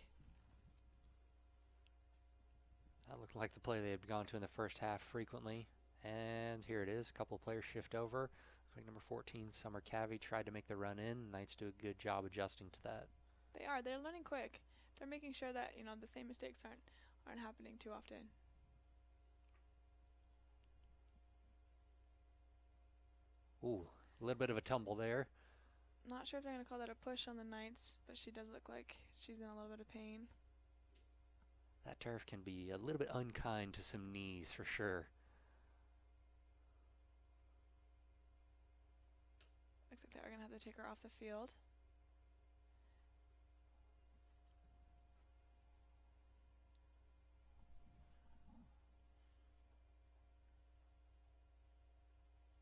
That looked like the play they had gone to in the first half frequently. And here it is. A couple of players shift over. Looks like number 14, Summer Cavey, tried to make the run in. Knights do a good job adjusting to that. They are. They're learning quick. They're making sure that, the same mistakes aren't happening too often. Ooh, a little bit of a tumble there. Not sure if they're going to call that a push on the Knights, but she does look like she's in a little bit of pain. That turf can be a little bit unkind to some knees for sure. Looks like they are going to have to take her off the field.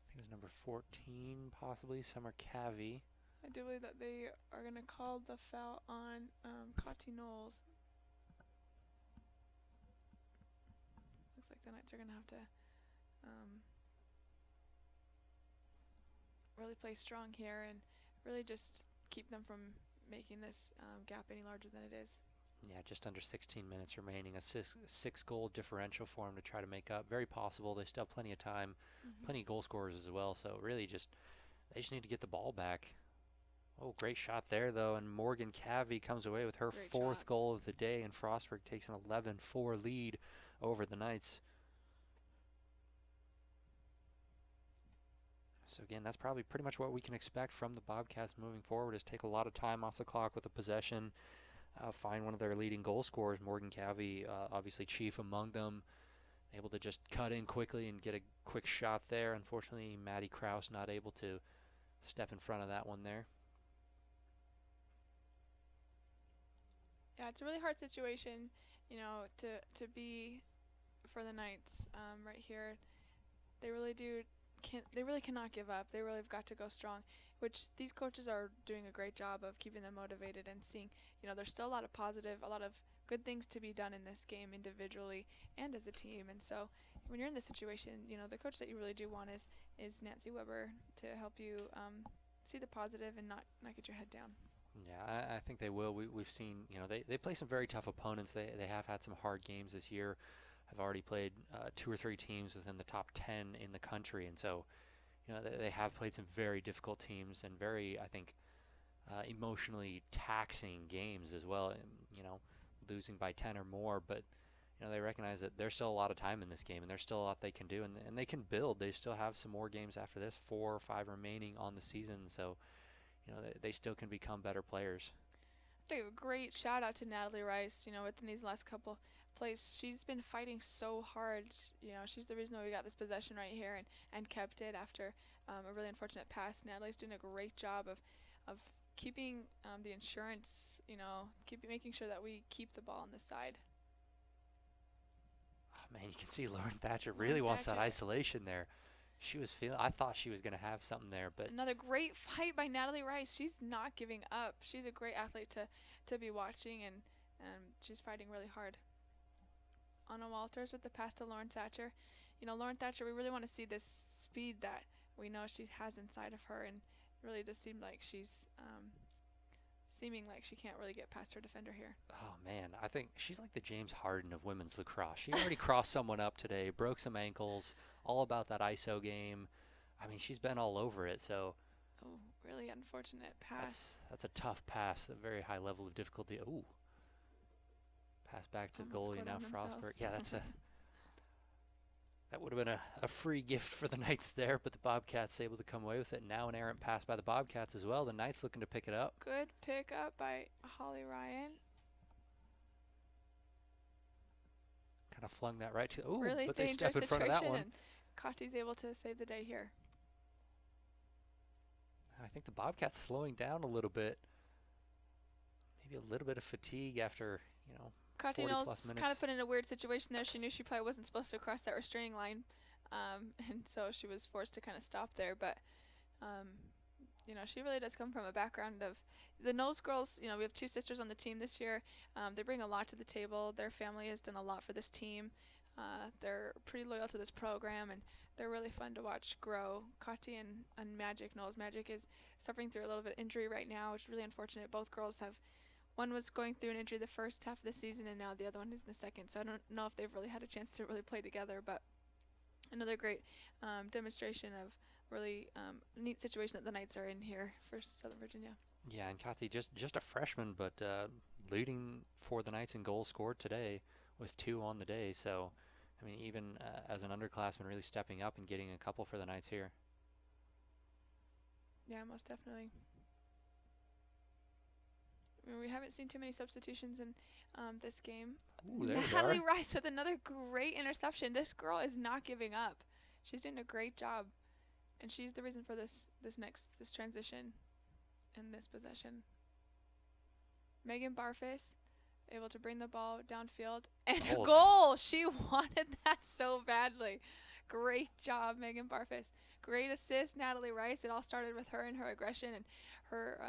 I think it was number 14, possibly, Summer Cavey. I do believe that they are going to call the foul on Cotty Knowles. Looks like the Knights are going to have to really play strong here and really just keep them from making this gap any larger than it is. Yeah, just under 16 minutes remaining. A six goal differential for them to try to make up. Very possible. They still have plenty of time, plenty of goal scorers as well. So really they just need to get the ball back. Oh, great shot there, though. And Morgan Cavey comes away with her fourth goal of the day, and Frostburg takes an 11-4 lead over the Knights. So again, that's probably pretty much what we can expect from the Bobcats moving forward, is take a lot of time off the clock with the possession, find one of their leading goal scorers, Morgan Cavey, obviously chief among them, able to just cut in quickly and get a quick shot there. Unfortunately, Maddie Krause not able to step in front of that one there. Yeah, it's a really hard situation, to be for the Knights right here. They really cannot give up. They really have got to go strong, which these coaches are doing a great job of keeping them motivated and seeing, there's still a lot of good things to be done in this game individually and as a team. And so when you're in this situation, the coach that you really do want is Nancy Weber to help you see the positive and not get your head down. Yeah, I think they will. We've seen, they play some very tough opponents. They have had some hard games this year. Have already played 2 or 3 teams within the top 10 in the country, and so they have played some very difficult teams and very, I think, emotionally taxing games as well. Losing by 10 or more, but they recognize that there's still a lot of time in this game, and there's still a lot they can do, and they can build. They still have some more games after this, 4 or 5 remaining on the season, so they still can become better players. I think a great shout out to Natalie Rice, within these last couple plays. She's been fighting so hard. She's the reason why we got this possession right here and kept it after a really unfortunate pass. Natalie's doing a great job of keeping the insurance, making sure that we keep the ball on the side. Oh, man, you can see Lauren Thatcher really wants that isolation there. I thought she was going to have something there, but another great fight by Natalie Rice. She's not giving up. She's a great athlete to be watching, and she's fighting really hard. Anna Walters with the pass to Lauren Thatcher. Lauren Thatcher, we really want to see this speed that we know she has inside of her, and it really does seem like she's seeming like she can't really get past her defender here. Oh, man, I think she's like the James Harden of women's lacrosse. She already crossed someone up today, broke some ankles, all about that ISO game. I mean, she's been all over it, so. Oh, really unfortunate pass. That's a tough pass, a very high level of difficulty. Ooh. Pass back to the goalie now, Frostburg. Yeah, that would have been a free gift for the Knights there, but the Bobcats able to come away with it. Now an errant pass by the Bobcats as well. The Knights looking to pick it up. Good pick up by Holly Ryan. Kind of flung that right to. Ooh, really but they step in front of that one. And Kati's able to save the day here. I think the Bobcats slowing down a little bit. Maybe a little bit of fatigue after, Kati knows, kind of put in a weird situation there. She knew she probably wasn't supposed to cross that restraining line, and so she was forced to kind of stop there. But, she really does come from a background of the Knowles girls. We have 2 sisters on the team this year. They bring a lot to the table. Their family has done a lot for this team. They're pretty loyal to this program, and they're really fun to watch grow. Kati and Magic, Knowles Magic, is suffering through a little bit of injury right now, which is really unfortunate. Both girls have. One was going through an injury the first half of the season, and now the other one is in the second. So I don't know if they've really had a chance to really play together, but another great demonstration of really neat situation that the Knights are in here for Southern Virginia. Yeah, and Kathy, just a freshman, but leading for the Knights in goals scored today with 2 on the day. So, I mean, even as an underclassman, really stepping up and getting a couple for the Knights here. Yeah, most definitely. We haven't seen too many substitutions in this game. Ooh, there Natalie Rice with another great interception. This girl is not giving up. She's doing a great job, and she's the reason for this transition and this possession. Megan Barfus able to bring the ball downfield and a goal. She wanted that so badly. Great job, Megan Barfus. Great assist, Natalie Rice. It all started with her and her aggression and her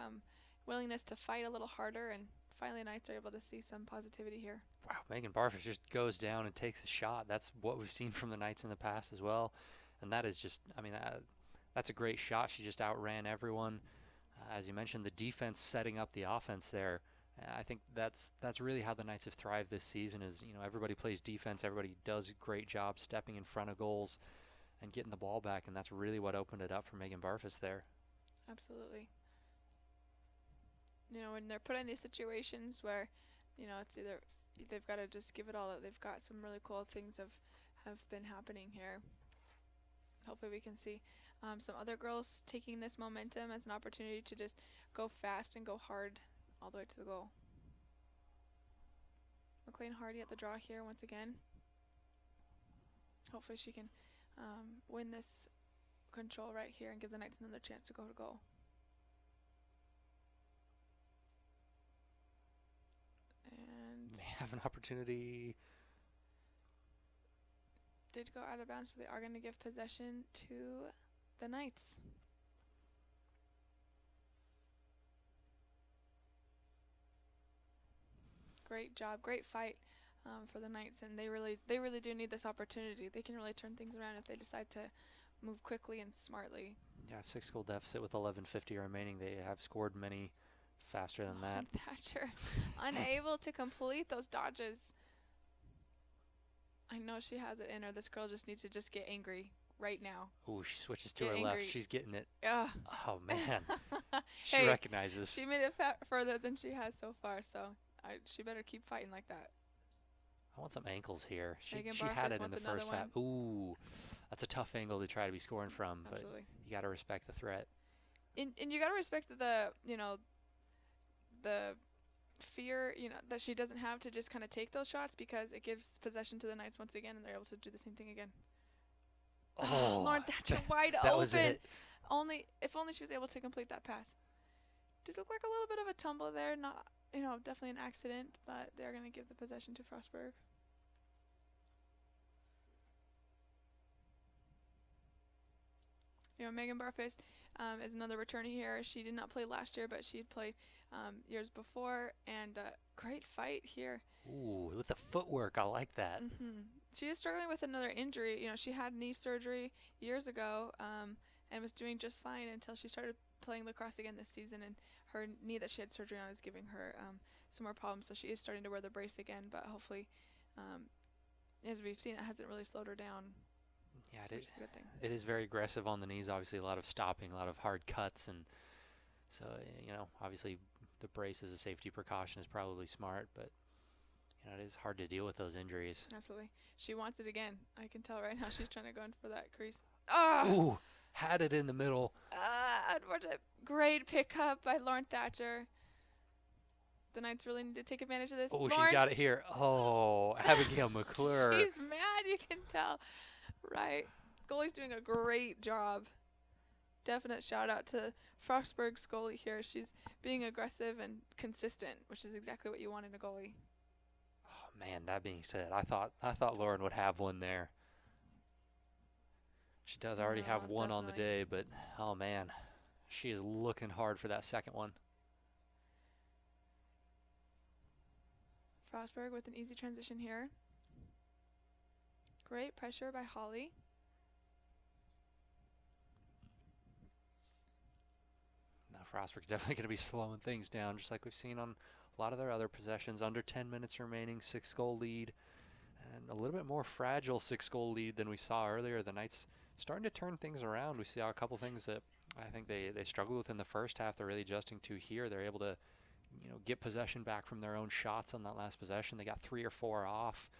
willingness to fight a little harder, and finally Knights are able to see some positivity here. Wow, Megan Barfus just goes down and takes a shot. That's what we've seen from the Knights in the past as well, and that is just, that's a great shot. She just outran everyone. As you mentioned, the defense setting up the offense there. I think that's really how the Knights have thrived this season is, everybody plays defense, everybody does a great job stepping in front of goals and getting the ball back, and that's really what opened it up for Megan Barfus there. Absolutely. When they're put in these situations where, it's either they've got to just give it all. They've got some really cool things have been happening here. Hopefully we can see some other girls taking this momentum as an opportunity to just go fast and go hard all the way to the goal. McLean Hardy at the draw here once again. Hopefully she can win this control right here and give the Knights another chance to go to goal. And they have an opportunity. Did go out of bounds, so they are going to give possession to the Knights. Great job, great fight for the Knights, and they really do need this opportunity. They can really turn things around if they decide to move quickly and smartly. Yeah, 6-goal deficit with 11:50 remaining. They have scored many faster than that. Thatcher unable to complete those dodges. I know she has it in her. This girl just needs to just get angry right now. Ooh, she switches to her left. She's getting it. Yeah. Oh, man. She recognizes. She made it further than she has so far, so she better keep fighting like that. I want some ankles here. She Barfus had it in the first half. Ooh, that's a tough angle to try to be scoring from, Absolutely. But you got to respect the threat. And you got to respect the fear, that she doesn't have to just kind of take those shots, because it gives possession to the Knights once again, and they're able to do the same thing again. Oh, Lauren Thatcher wide that open. was it. If only she was able to complete that pass. did look like a little bit of a tumble there. Not, definitely an accident, but they're going to give the possession to Frostburg. Megan Barface is another returner here. She did not play last year, but she had played years before, and great fight here. Ooh, with the footwork, I like that. She is struggling with another injury. She had knee surgery years ago and was doing just fine until she started playing lacrosse again this season, and her knee that she had surgery on is giving her some more problems, so she is starting to wear the brace again, but hopefully, as we've seen, it hasn't really slowed her down. Yeah, it is very aggressive on the knees. Obviously, a lot of stopping, a lot of hard cuts, and so obviously the brace as a safety precaution is probably smart, but it is hard to deal with those injuries. Absolutely, she wants it again. I can tell right now she's trying to go in for that crease. Ooh, had it in the middle. Unfortunate. Great pickup by Lauren Thatcher. The Knights really need to take advantage of this. Oh, she's got it here. Oh, Abigail McClure. She's mad, you can tell. Right. Goalie's doing a great job. Definite shout out to Frostburg's goalie here. She's being aggressive and consistent, which is exactly what you want in a goalie. Oh man, that being said, I thought Lauren would have one there. She does already have one on the day, but oh man, she is looking hard for that second one. Frostburg with an easy transition here. Great pressure by Holly. Now Frostburg's definitely going to be slowing things down, just like we've seen on a lot of their other possessions. Under 10 minutes remaining, 6-goal lead, and a little bit more fragile 6-goal lead than we saw earlier. The Knights starting to turn things around. We see a couple things that I think they struggled with in the first half. They're really adjusting to here. They're able to get possession back from their own shots on that last possession. They got 3 or 4 off.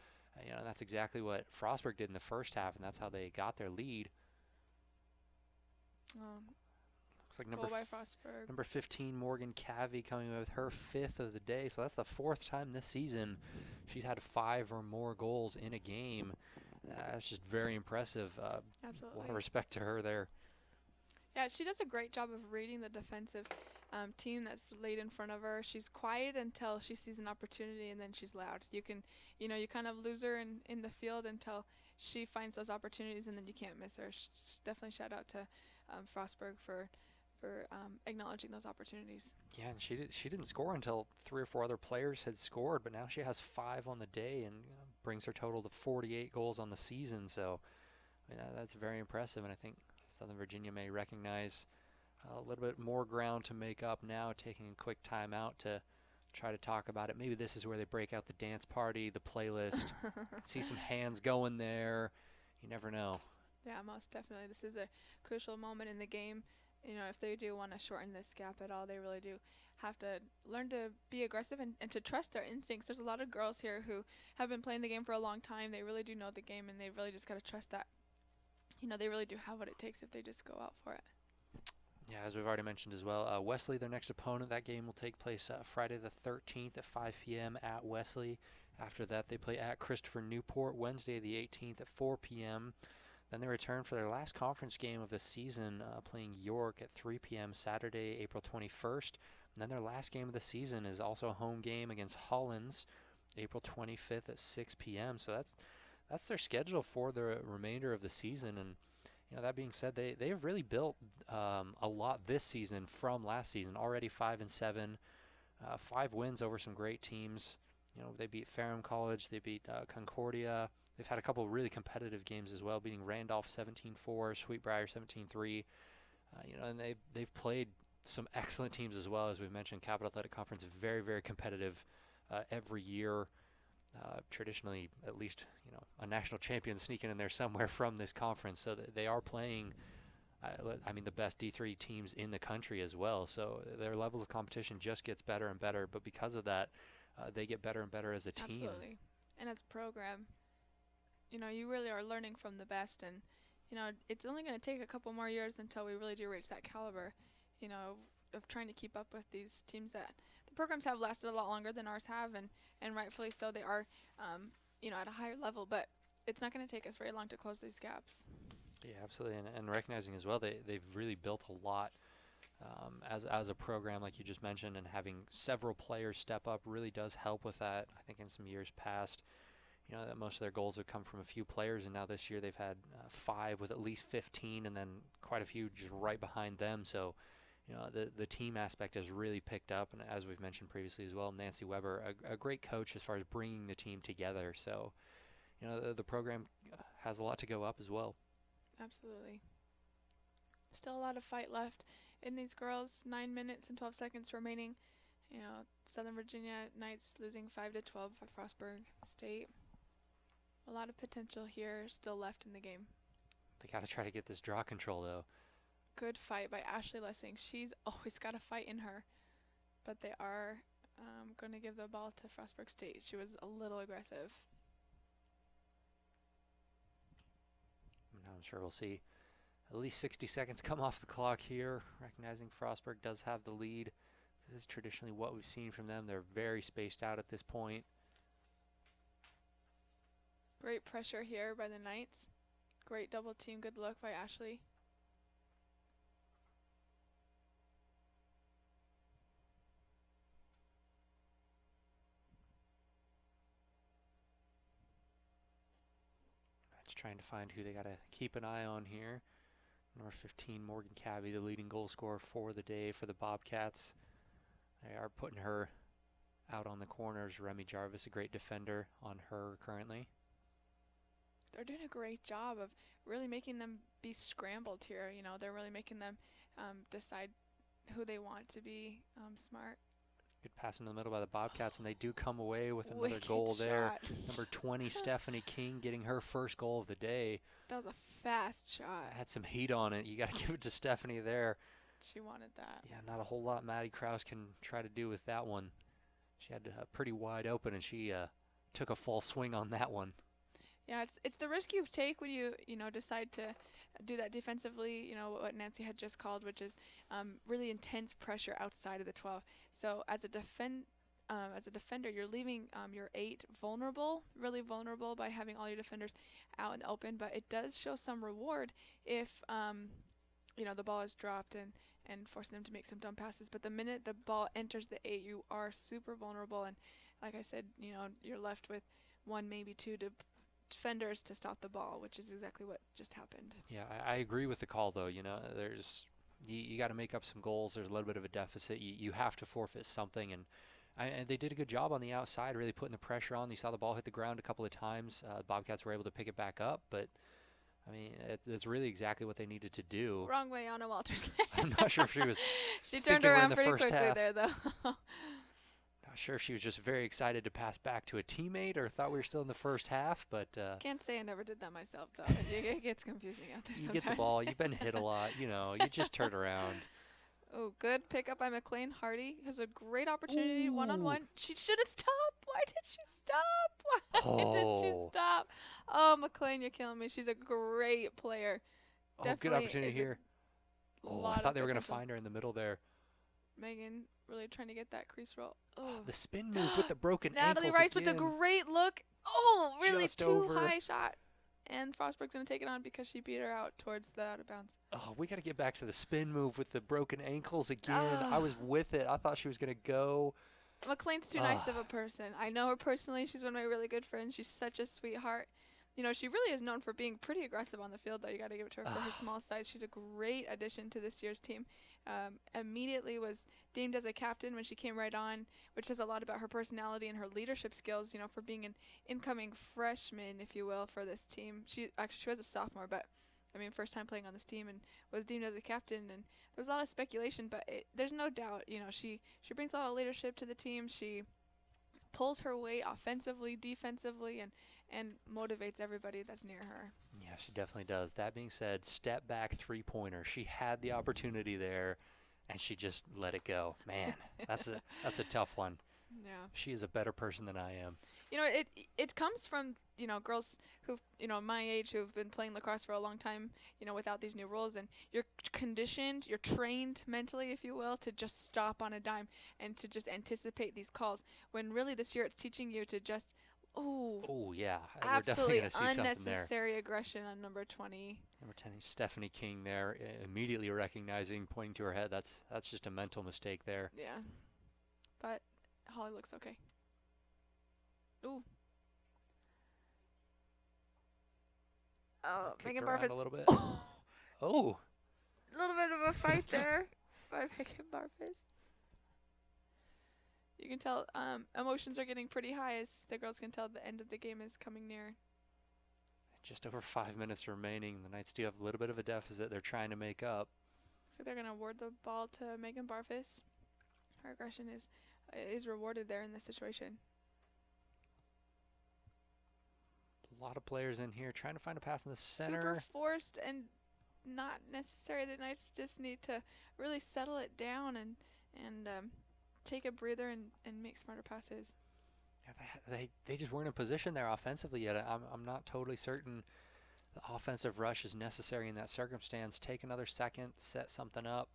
That's exactly what Frostburg did in the first half, and that's how they got their lead. Looks like number 15, Morgan Cavey, coming with her 5th of the day. So that's the 4th time this season she's had 5 or more goals in a game. That's just very impressive. Absolutely. A lot of respect to her there. Yeah, she does a great job of reading the defensive team that's laid in front of her. She's quiet until she sees an opportunity, and then she's loud. You kind of lose her in the field until she finds those opportunities, and then you can't miss her. Definitely shout out to Frostburg for acknowledging those opportunities. Yeah, and she didn't score until 3 or 4 other players had scored, but now she has 5 on the day and brings her total to 48 goals on the season. So that's very impressive, and I think Southern Virginia may recognize a little bit more ground to make up now, taking a quick time out to try to talk about it. Maybe this is where they break out the dance party, the playlist, see some hands going there. You never know. Yeah, most definitely. This is a crucial moment in the game. If they do want to shorten this gap at all, they really do have to learn to be aggressive and to trust their instincts. There's a lot of girls here who have been playing the game for a long time. They really do know the game, and they really just got to trust that. They really do have what it takes if they just go out for it. Yeah, as we've already mentioned as well, Wesley, their next opponent, that game will take place Friday the 13th at 5 p.m. at Wesley. After that, they play at Christopher Newport Wednesday the 18th at 4 p.m. Then they return for their last conference game of the season, playing York at 3 p.m. Saturday, April 21st. And then their last game of the season is also a home game against Hollins, April 25th at 6 p.m. So that's their schedule for the remainder of the season. And that being said, they've really built a lot this season from last season. Already 5-7, 5 wins over some great teams. They beat Ferrum College, they beat Concordia. They've had a couple of really competitive games as well, beating Randolph 17-4, Sweetbriar 17-3. And they've played some excellent teams as well. As we've mentioned, Capital Athletic Conference is very, very competitive every year. Traditionally, at least, a national champion sneaking in there somewhere from this conference. So they are playing, the best D3 teams in the country as well. So their level of competition just gets better and better. But because of that, they get better and better as a team. Absolutely. And as a program, you really are learning from the best. And, it's only going to take a couple more years until we really do reach that caliber, of trying to keep up with these teams that the programs have lasted a lot longer than ours have, and rightfully so. They are, at a higher level, but it's not going to take us very long to close these gaps. Yeah, absolutely, and recognizing as well, they've really built a lot as a program, like you just mentioned, and having several players step up really does help with that. I think in some years past, that most of their goals have come from a few players, and now this year they've had 5 with at least 15, and then quite a few just right behind them. So, the team aspect has really picked up, and as we've mentioned previously as well, Nancy Weber, a great coach as far as bringing the team together. So, the program has a lot to go up as well. Absolutely. Still a lot of fight left in these girls. 9 minutes and 12 seconds remaining. Southern Virginia Knights losing 5-12 for Frostburg State. A lot of potential here still left in the game. They got to try to get this draw control, though. Good fight by Ashley Lessing. She's always got a fight in her. But they are going to give the ball to Frostburg State. She was a little aggressive. I'm sure we'll see at least 60 seconds come off the clock here, recognizing Frostburg does have the lead. This is traditionally what we've seen from them. They're very spaced out at this point. Great pressure here by the Knights. Great double team. Good look by Ashley. Knights trying to find who they got to keep an eye on here. Number 15, Morgan Cabby, the leading goal scorer for the day for the Bobcats. They are putting her out on the corners. Remy Jarvis, a great defender on her currently. They're doing a great job of really making them be scrambled here. They're really making them decide who they want to be smart. Good pass in the middle by the Bobcats, and they do come away with another Wicked goal there. shot. Number 20, Stephanie King, getting her first goal of the day. That was a fast shot. Had some heat on it. You got to give it to Stephanie there. She wanted that. Yeah, not a whole lot Maddie Krause can try to do with that one. She had pretty wide open, and she took a full swing on that one. Yeah, it's the risk you take when you decide to do that defensively. What Nancy had just called, which is really intense pressure outside of the 12. So as a defender, you're leaving your 8 vulnerable, really vulnerable by having all your defenders out in the open. But it does show some reward if the ball is dropped and forcing them to make some dumb passes. But the minute the ball enters the 8, you are super vulnerable. And like I said, you're left with 1, maybe 2 defenders to stop the ball, which is exactly what just happened. Yeah, I agree with the call, though. There's you got to make up some goals. There's a little bit of a deficit. You have to forfeit something, and they did a good job on the outside, really putting the pressure on. You saw the ball hit the ground a couple of times. Bobcats were able to pick it back up, but I mean, it's really exactly what they needed to do. Wrong way, Anna Walters. I'm not sure if she was. She turned around pretty quickly half. there, though. Not sure if she was just very excited to pass back to a teammate or thought we were still in the first half, but can't say I never did that myself, though. It gets confusing out there. You sometimes. get the ball. You've been hit a lot. You just turn around. Oh, good pickup by McLean Hardy. Has a great opportunity one-on-one. She should have stopped. Why did she stop? Why did she stop? Oh, McLean, you're killing me. She's a great player. Oh, Definitely good opportunity here. Oh, I thought they were going to find her in the middle there. Megan really trying to get that crease roll. Oh, the spin move with the broken Natalie ankles Rice again. with the great look. Oh, really Just too over. high shot. And Frostburg's going to take it on because she beat her out towards the out of bounds. Oh, we got to get back to the spin move with the broken ankles again. I was with it. I thought she was going to go. McLean's too nice of a person. I know her personally. She's one of my really good friends. She's such a sweetheart. She really is known for being pretty aggressive on the field, though. You got to give it to her for her small size. She's a great addition to this year's team. Immediately was deemed as a captain when she came right on, which says a lot about her personality and her leadership skills, for being an incoming freshman, if you will, for this team. She was a sophomore, but, first time playing on this team and was deemed as a captain. And there was a lot of speculation, but there's no doubt, she brings a lot of leadership to the team. She pulls her weight offensively, defensively, and motivates everybody that's near her. Yeah, she definitely does. That being said, step back three-pointer. She had the opportunity there, and she just let it go. Man, that's a tough one. Yeah. She is a better person than I am. It comes from, girls who've, my age who've been playing lacrosse for a long time, without these new rules. And you're conditioned, you're trained mentally, if you will, to just stop on a dime and to just anticipate these calls. When really this year it's teaching you to just, oh yeah, absolutely we're definitely gonna see unnecessary aggression on number 20. Number 10, Stephanie King there, immediately recognizing, pointing to her head. That's just a mental mistake there. Yeah. But Holly looks okay. Ooh. Oh, Megan Barfus. A little bit. Oh. A little bit of a fight there by Megan Barfus. You can tell emotions are getting pretty high as the girls can tell the end of the game is coming near. Just over 5 minutes remaining. The Knights do have a little bit of a deficit they're trying to make up. So they're going to award the ball to Megan Barfus. Her aggression is rewarded there in this situation. A lot of players in here trying to find a pass in the center. Super forced and not necessary. The Knights just need to really settle it down and take a breather and make smarter passes. Yeah, they just weren't in position there offensively yet. I'm not totally certain the offensive rush is necessary in that circumstance. Take another second, set something up.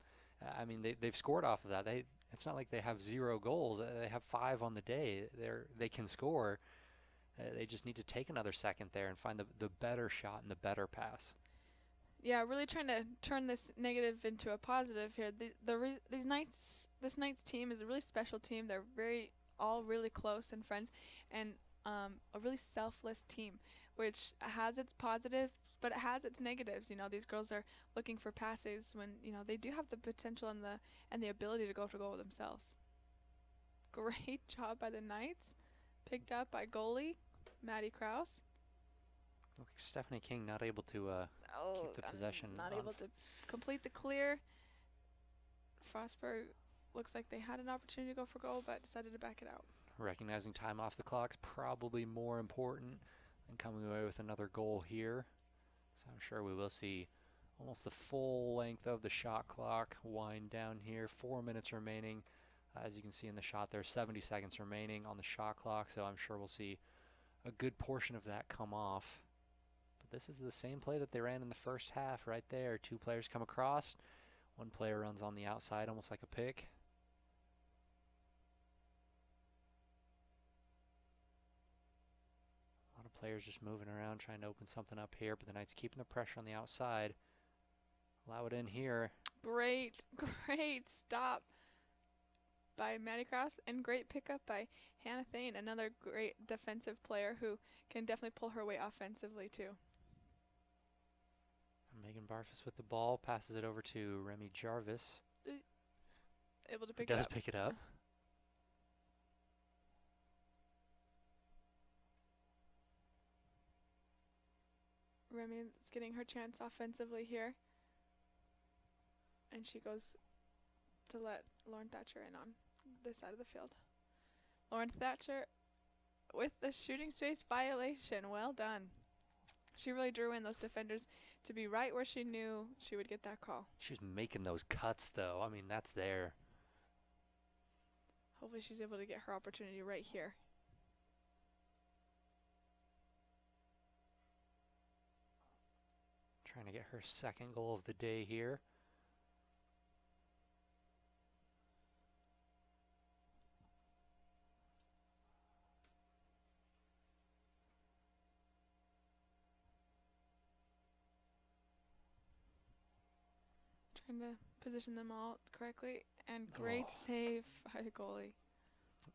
I mean, they've scored off of that. It's not like they have 0 goals. They have 5 on the day. They can score. They just need to take another second there and find the better shot and the better pass. Yeah, really trying to turn this negative into a positive here. This Knights team is a really special team. They're all really close and friends, and a really selfless team, which has its positives, but it has its negatives. You know, these girls are looking for passes when they do have the potential and the ability to go for goal themselves. Great job by the Knights, picked up by goalie Maddie Krause. Looks like Stephanie King not able to keep the possession. Not able to complete the clear. Frostburg looks like they had an opportunity to go for goal, but decided to back it out. Recognizing time off the clock is probably more important than coming away with another goal here. So I'm sure we will see almost the full length of the shot clock wind down here. 4 minutes remaining. As you can see in the shot, there's 70 seconds remaining on the shot clock, so I'm sure we'll see a good portion of that come off. But this is the same play that they ran in the first half right there. 2 players come across. 1 player runs on the outside almost like a pick. A lot of players just moving around trying to open something up here, but the Knights keeping the pressure on the outside. Allow it in here. Great stop by Maddie Krause, and great pickup by Hannah Thane, another great defensive player who can definitely pull her weight offensively too. Megan Barfus with the ball, passes it over to Remy Jarvis. Able to pick it up. Does pick it up. Remy is getting her chance offensively here. And she goes to let Lauren Thatcher in on this side of the field. Lauren Thatcher with the shooting space violation. Well done. She really drew in those defenders to be right where she knew she would get that call. She was making those cuts, though. I mean, that's there. Hopefully she's able to get her opportunity right here. Trying to get her second goal of the day here. Trying to position them all correctly, and great save by the goalie.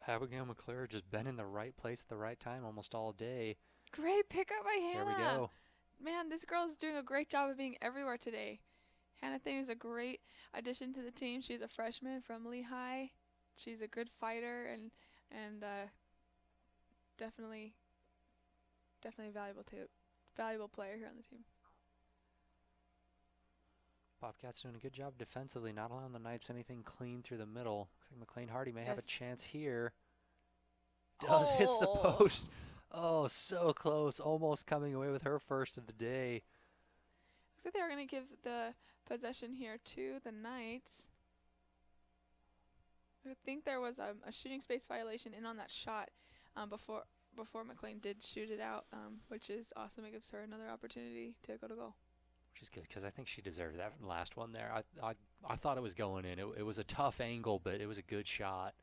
Abigail McClure just been in the right place at the right time almost all day. Great pickup by Hannah. There we go. Man, this girl is doing a great job of being everywhere today. Hannah Thane is a great addition to the team. She's a freshman from Lehigh. She's a good fighter and definitely valuable player here on the team. Bobcats doing a good job defensively, not allowing the Knights anything clean through the middle. Looks like McLean Hardy may have a chance here. Hits the post. Oh, so close. Almost coming away with her first of the day. Looks like they were going to give the possession here to the Knights. I think there was a shooting space violation in on that shot before McLean did shoot it out, which is awesome. It gives her another opportunity to go to goal. Which is good because I think she deserved that last one there. I thought it was going in. It was a tough angle, but it was a good shot.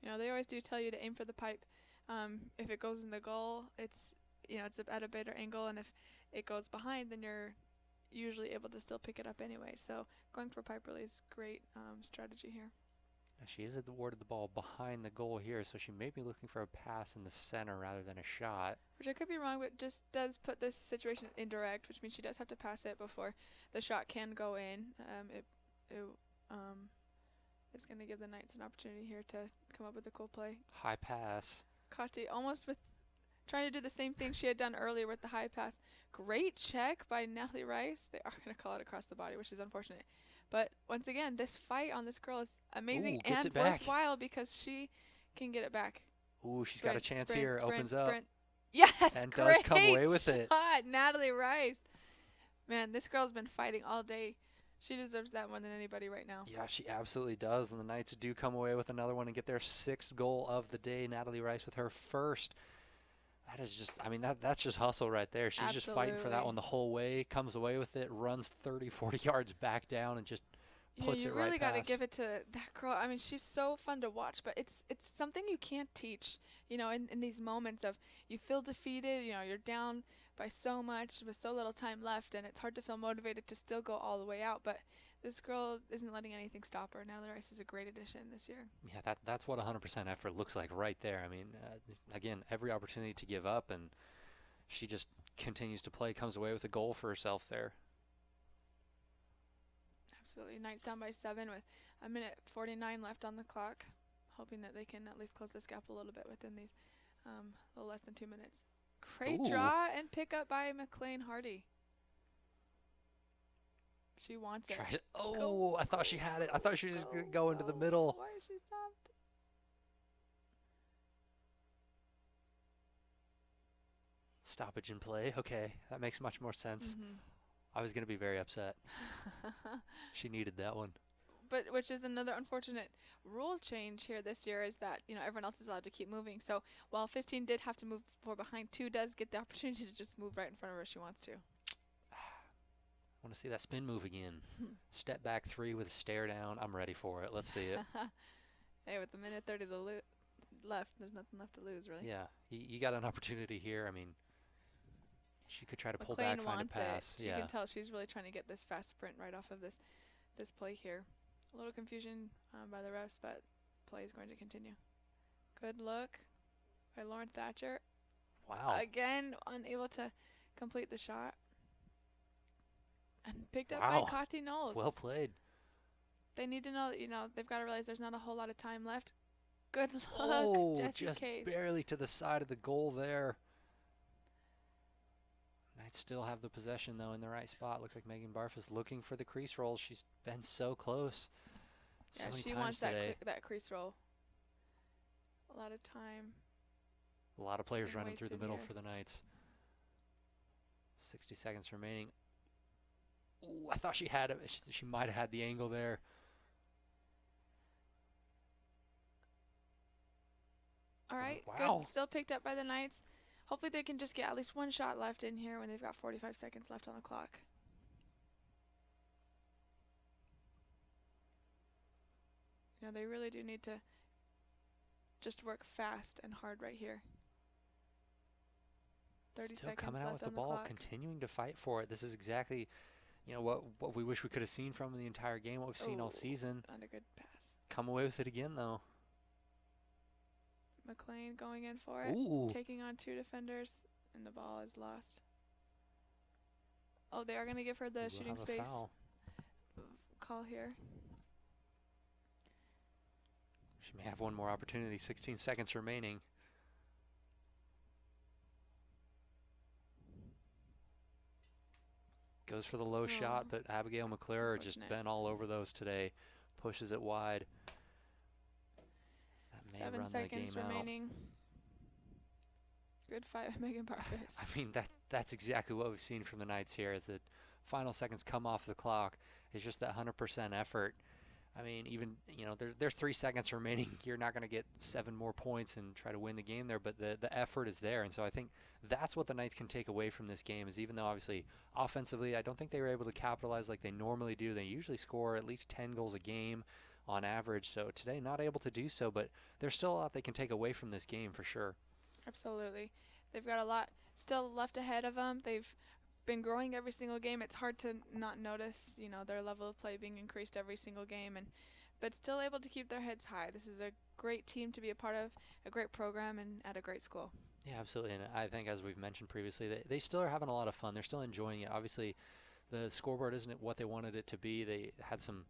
You know, they always do tell you to aim for the pipe. If it goes in the goal, it's at a better angle, and if it goes behind, then you're usually able to still pick it up anyway. So going for pipe relay is great strategy here. She is awarded the ball behind the goal here, so she may be looking for a pass in the center rather than a shot. Which I could be wrong, but just does put this situation indirect, which means she does have to pass it before the shot can go in. It is going to give the Knights an opportunity here to come up with a cool play. High pass. Kati almost with trying to do the same thing she had done earlier with the high pass. Great check by Natalie Rice. They are going to call it across the body, which is unfortunate. But once again, this fight on this girl is amazing and worthwhile because she can get it back. Ooh, she's got a chance here. Opens up. Yes, and does come away with it. Natalie Rice. Man, this girl's been fighting all day. She deserves that more than anybody right now. Yeah, she absolutely does. And the Knights do come away with another one and get their 6th goal of the day. Natalie Rice with her first. That is just, I mean, that's just hustle right there. She's just fighting for that one the whole way, comes away with it, runs 30, 40 yards back down, and just puts it right past. You really got to give it to that girl. I mean, she's so fun to watch, but it's something you can't teach, you know, in these moments of you feel defeated, you know, you're down by so much with so little time left, and it's hard to feel motivated to still go all the way out, but this girl isn't letting anything stop her. Natalie Rice is a great addition this year. Yeah, that's what 100% effort looks like right there. I mean, again, every opportunity to give up, and she just continues to play, comes away with a goal for herself there. Absolutely. Knights down by 7 with 1:49 left on the clock, hoping that they can at least close this gap a little bit within these a little less than 2 minutes. Great draw and pick up by McLean Hardy. She wants it. I thought she had it. I thought she was just going to go into the middle. Why is she stopped? Stoppage in play. Okay, that makes much more sense. I was going to be very upset. She needed that one. But which is another unfortunate rule change here this year is that, you know, everyone else is allowed to keep moving. So while 15 did have to move 4 behind, 2 does get the opportunity to just move right in front of her if she wants to. I want to see that spin move again. Step back 3 with a stare down. I'm ready for it. Let's see it. Hey, with the 1:30 left, there's nothing left to lose, really. Yeah, you got an opportunity here. I mean, she could try to pull back, find a pass. You can tell she's really trying to get this fast sprint right off of this play here. A little confusion by the refs, but play is going to continue. Good look by Lauren Thatcher. Wow. Again, unable to complete the shot. And picked up by Kati Knowles. Well played. They need to know that, you know, they've got to realize there's not a whole lot of time left. Good luck, Jessie just Case. Barely to the side of the goal there. Knights still have the possession, though, in the right spot. Looks like Megan Barf is looking for the crease roll. She's been so close. Yeah, she wants that crease roll. A lot of time. A lot of players running through the middle for the Knights. 60 seconds remaining. Ooh, I thought she had it. She might have had the angle there. All right, good. Still picked up by the Knights. Hopefully they can just get at least one shot left in here when they've got 45 seconds left on the clock. You know, they really do need to just work fast and hard right here. 30 Still seconds coming out left with on the ball, clock. continuing to fight for it. This is exactly, you know, what we wish we could have seen from the entire game, what we've seen all season. Not a good pass. Come away with it again, though. McLean going in for it. Ooh. Taking on 2 defenders, and the ball is lost. Oh, they are going to give her the shooting space call here. She may have one more opportunity. 16 seconds remaining. Goes for the low shot, but Abigail McClure just been all over those today. Pushes it wide. That may 7 run seconds the game remaining. out. Good fight, Megan Barfus. I mean, that's exactly what we've seen from the Knights here. As the final seconds come off the clock, it's just that 100% effort. I mean, even, you know, there's 3 seconds remaining. You're not going to get 7 more points and try to win the game there, but the effort is there. And so I think that's what the Knights can take away from this game is even though obviously offensively, I don't think they were able to capitalize like they normally do. They usually score at least 10 goals a game on average. So today not able to do so, but there's still a lot they can take away from this game for sure. Absolutely. They've got a lot still left ahead of them. They've been growing every single game. It's hard to not notice, their level of play being increased every single game, but still able to keep their heads high. This is a great team to be a part of, a great program, and at a great school. Yeah, absolutely. And I think, as we've mentioned previously, they still are having a lot of fun. They're still enjoying it. Obviously, the scoreboard isn't what they wanted it to be. They had some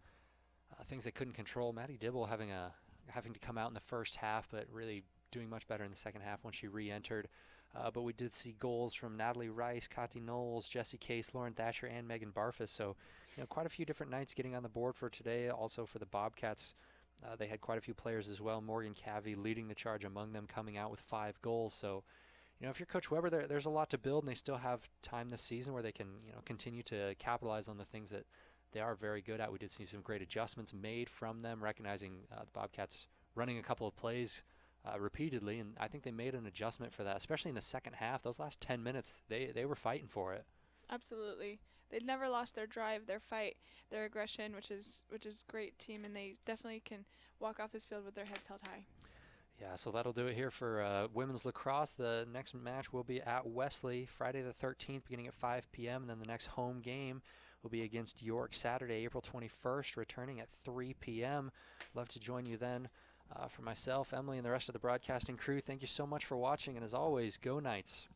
things they couldn't control. Maddie Dibble having to come out in the first half, but really doing much better in the second half when she re-entered. But we did see goals from Natalie Rice, Kati Knowles, Jessie Case, Lauren Thatcher, and Megan Barfus. So, quite a few different nights getting on the board for today. Also for the Bobcats, they had quite a few players as well. Morgan Cavey leading the charge among them, coming out with 5 goals. So, if you're Coach Weber, there's a lot to build, and they still have time this season where they can, continue to capitalize on the things that they are very good at. We did see some great adjustments made from them, recognizing the Bobcats running a couple of plays repeatedly, and I think they made an adjustment for that, especially in the second half. Those last 10 minutes, they were fighting for it. Absolutely. They'd never lost their drive, their fight, their aggression, which is great team, and they definitely can walk off this field with their heads held high. Yeah, so that'll do it here for women's lacrosse. The next match will be at Wesley Friday the 13th, beginning at 5 p.m., and then the next home game will be against York Saturday, April 21st, returning at 3 p.m. Love to join you then. For myself, Emily, and the rest of the broadcasting crew, thank you so much for watching, and as always, go Knights.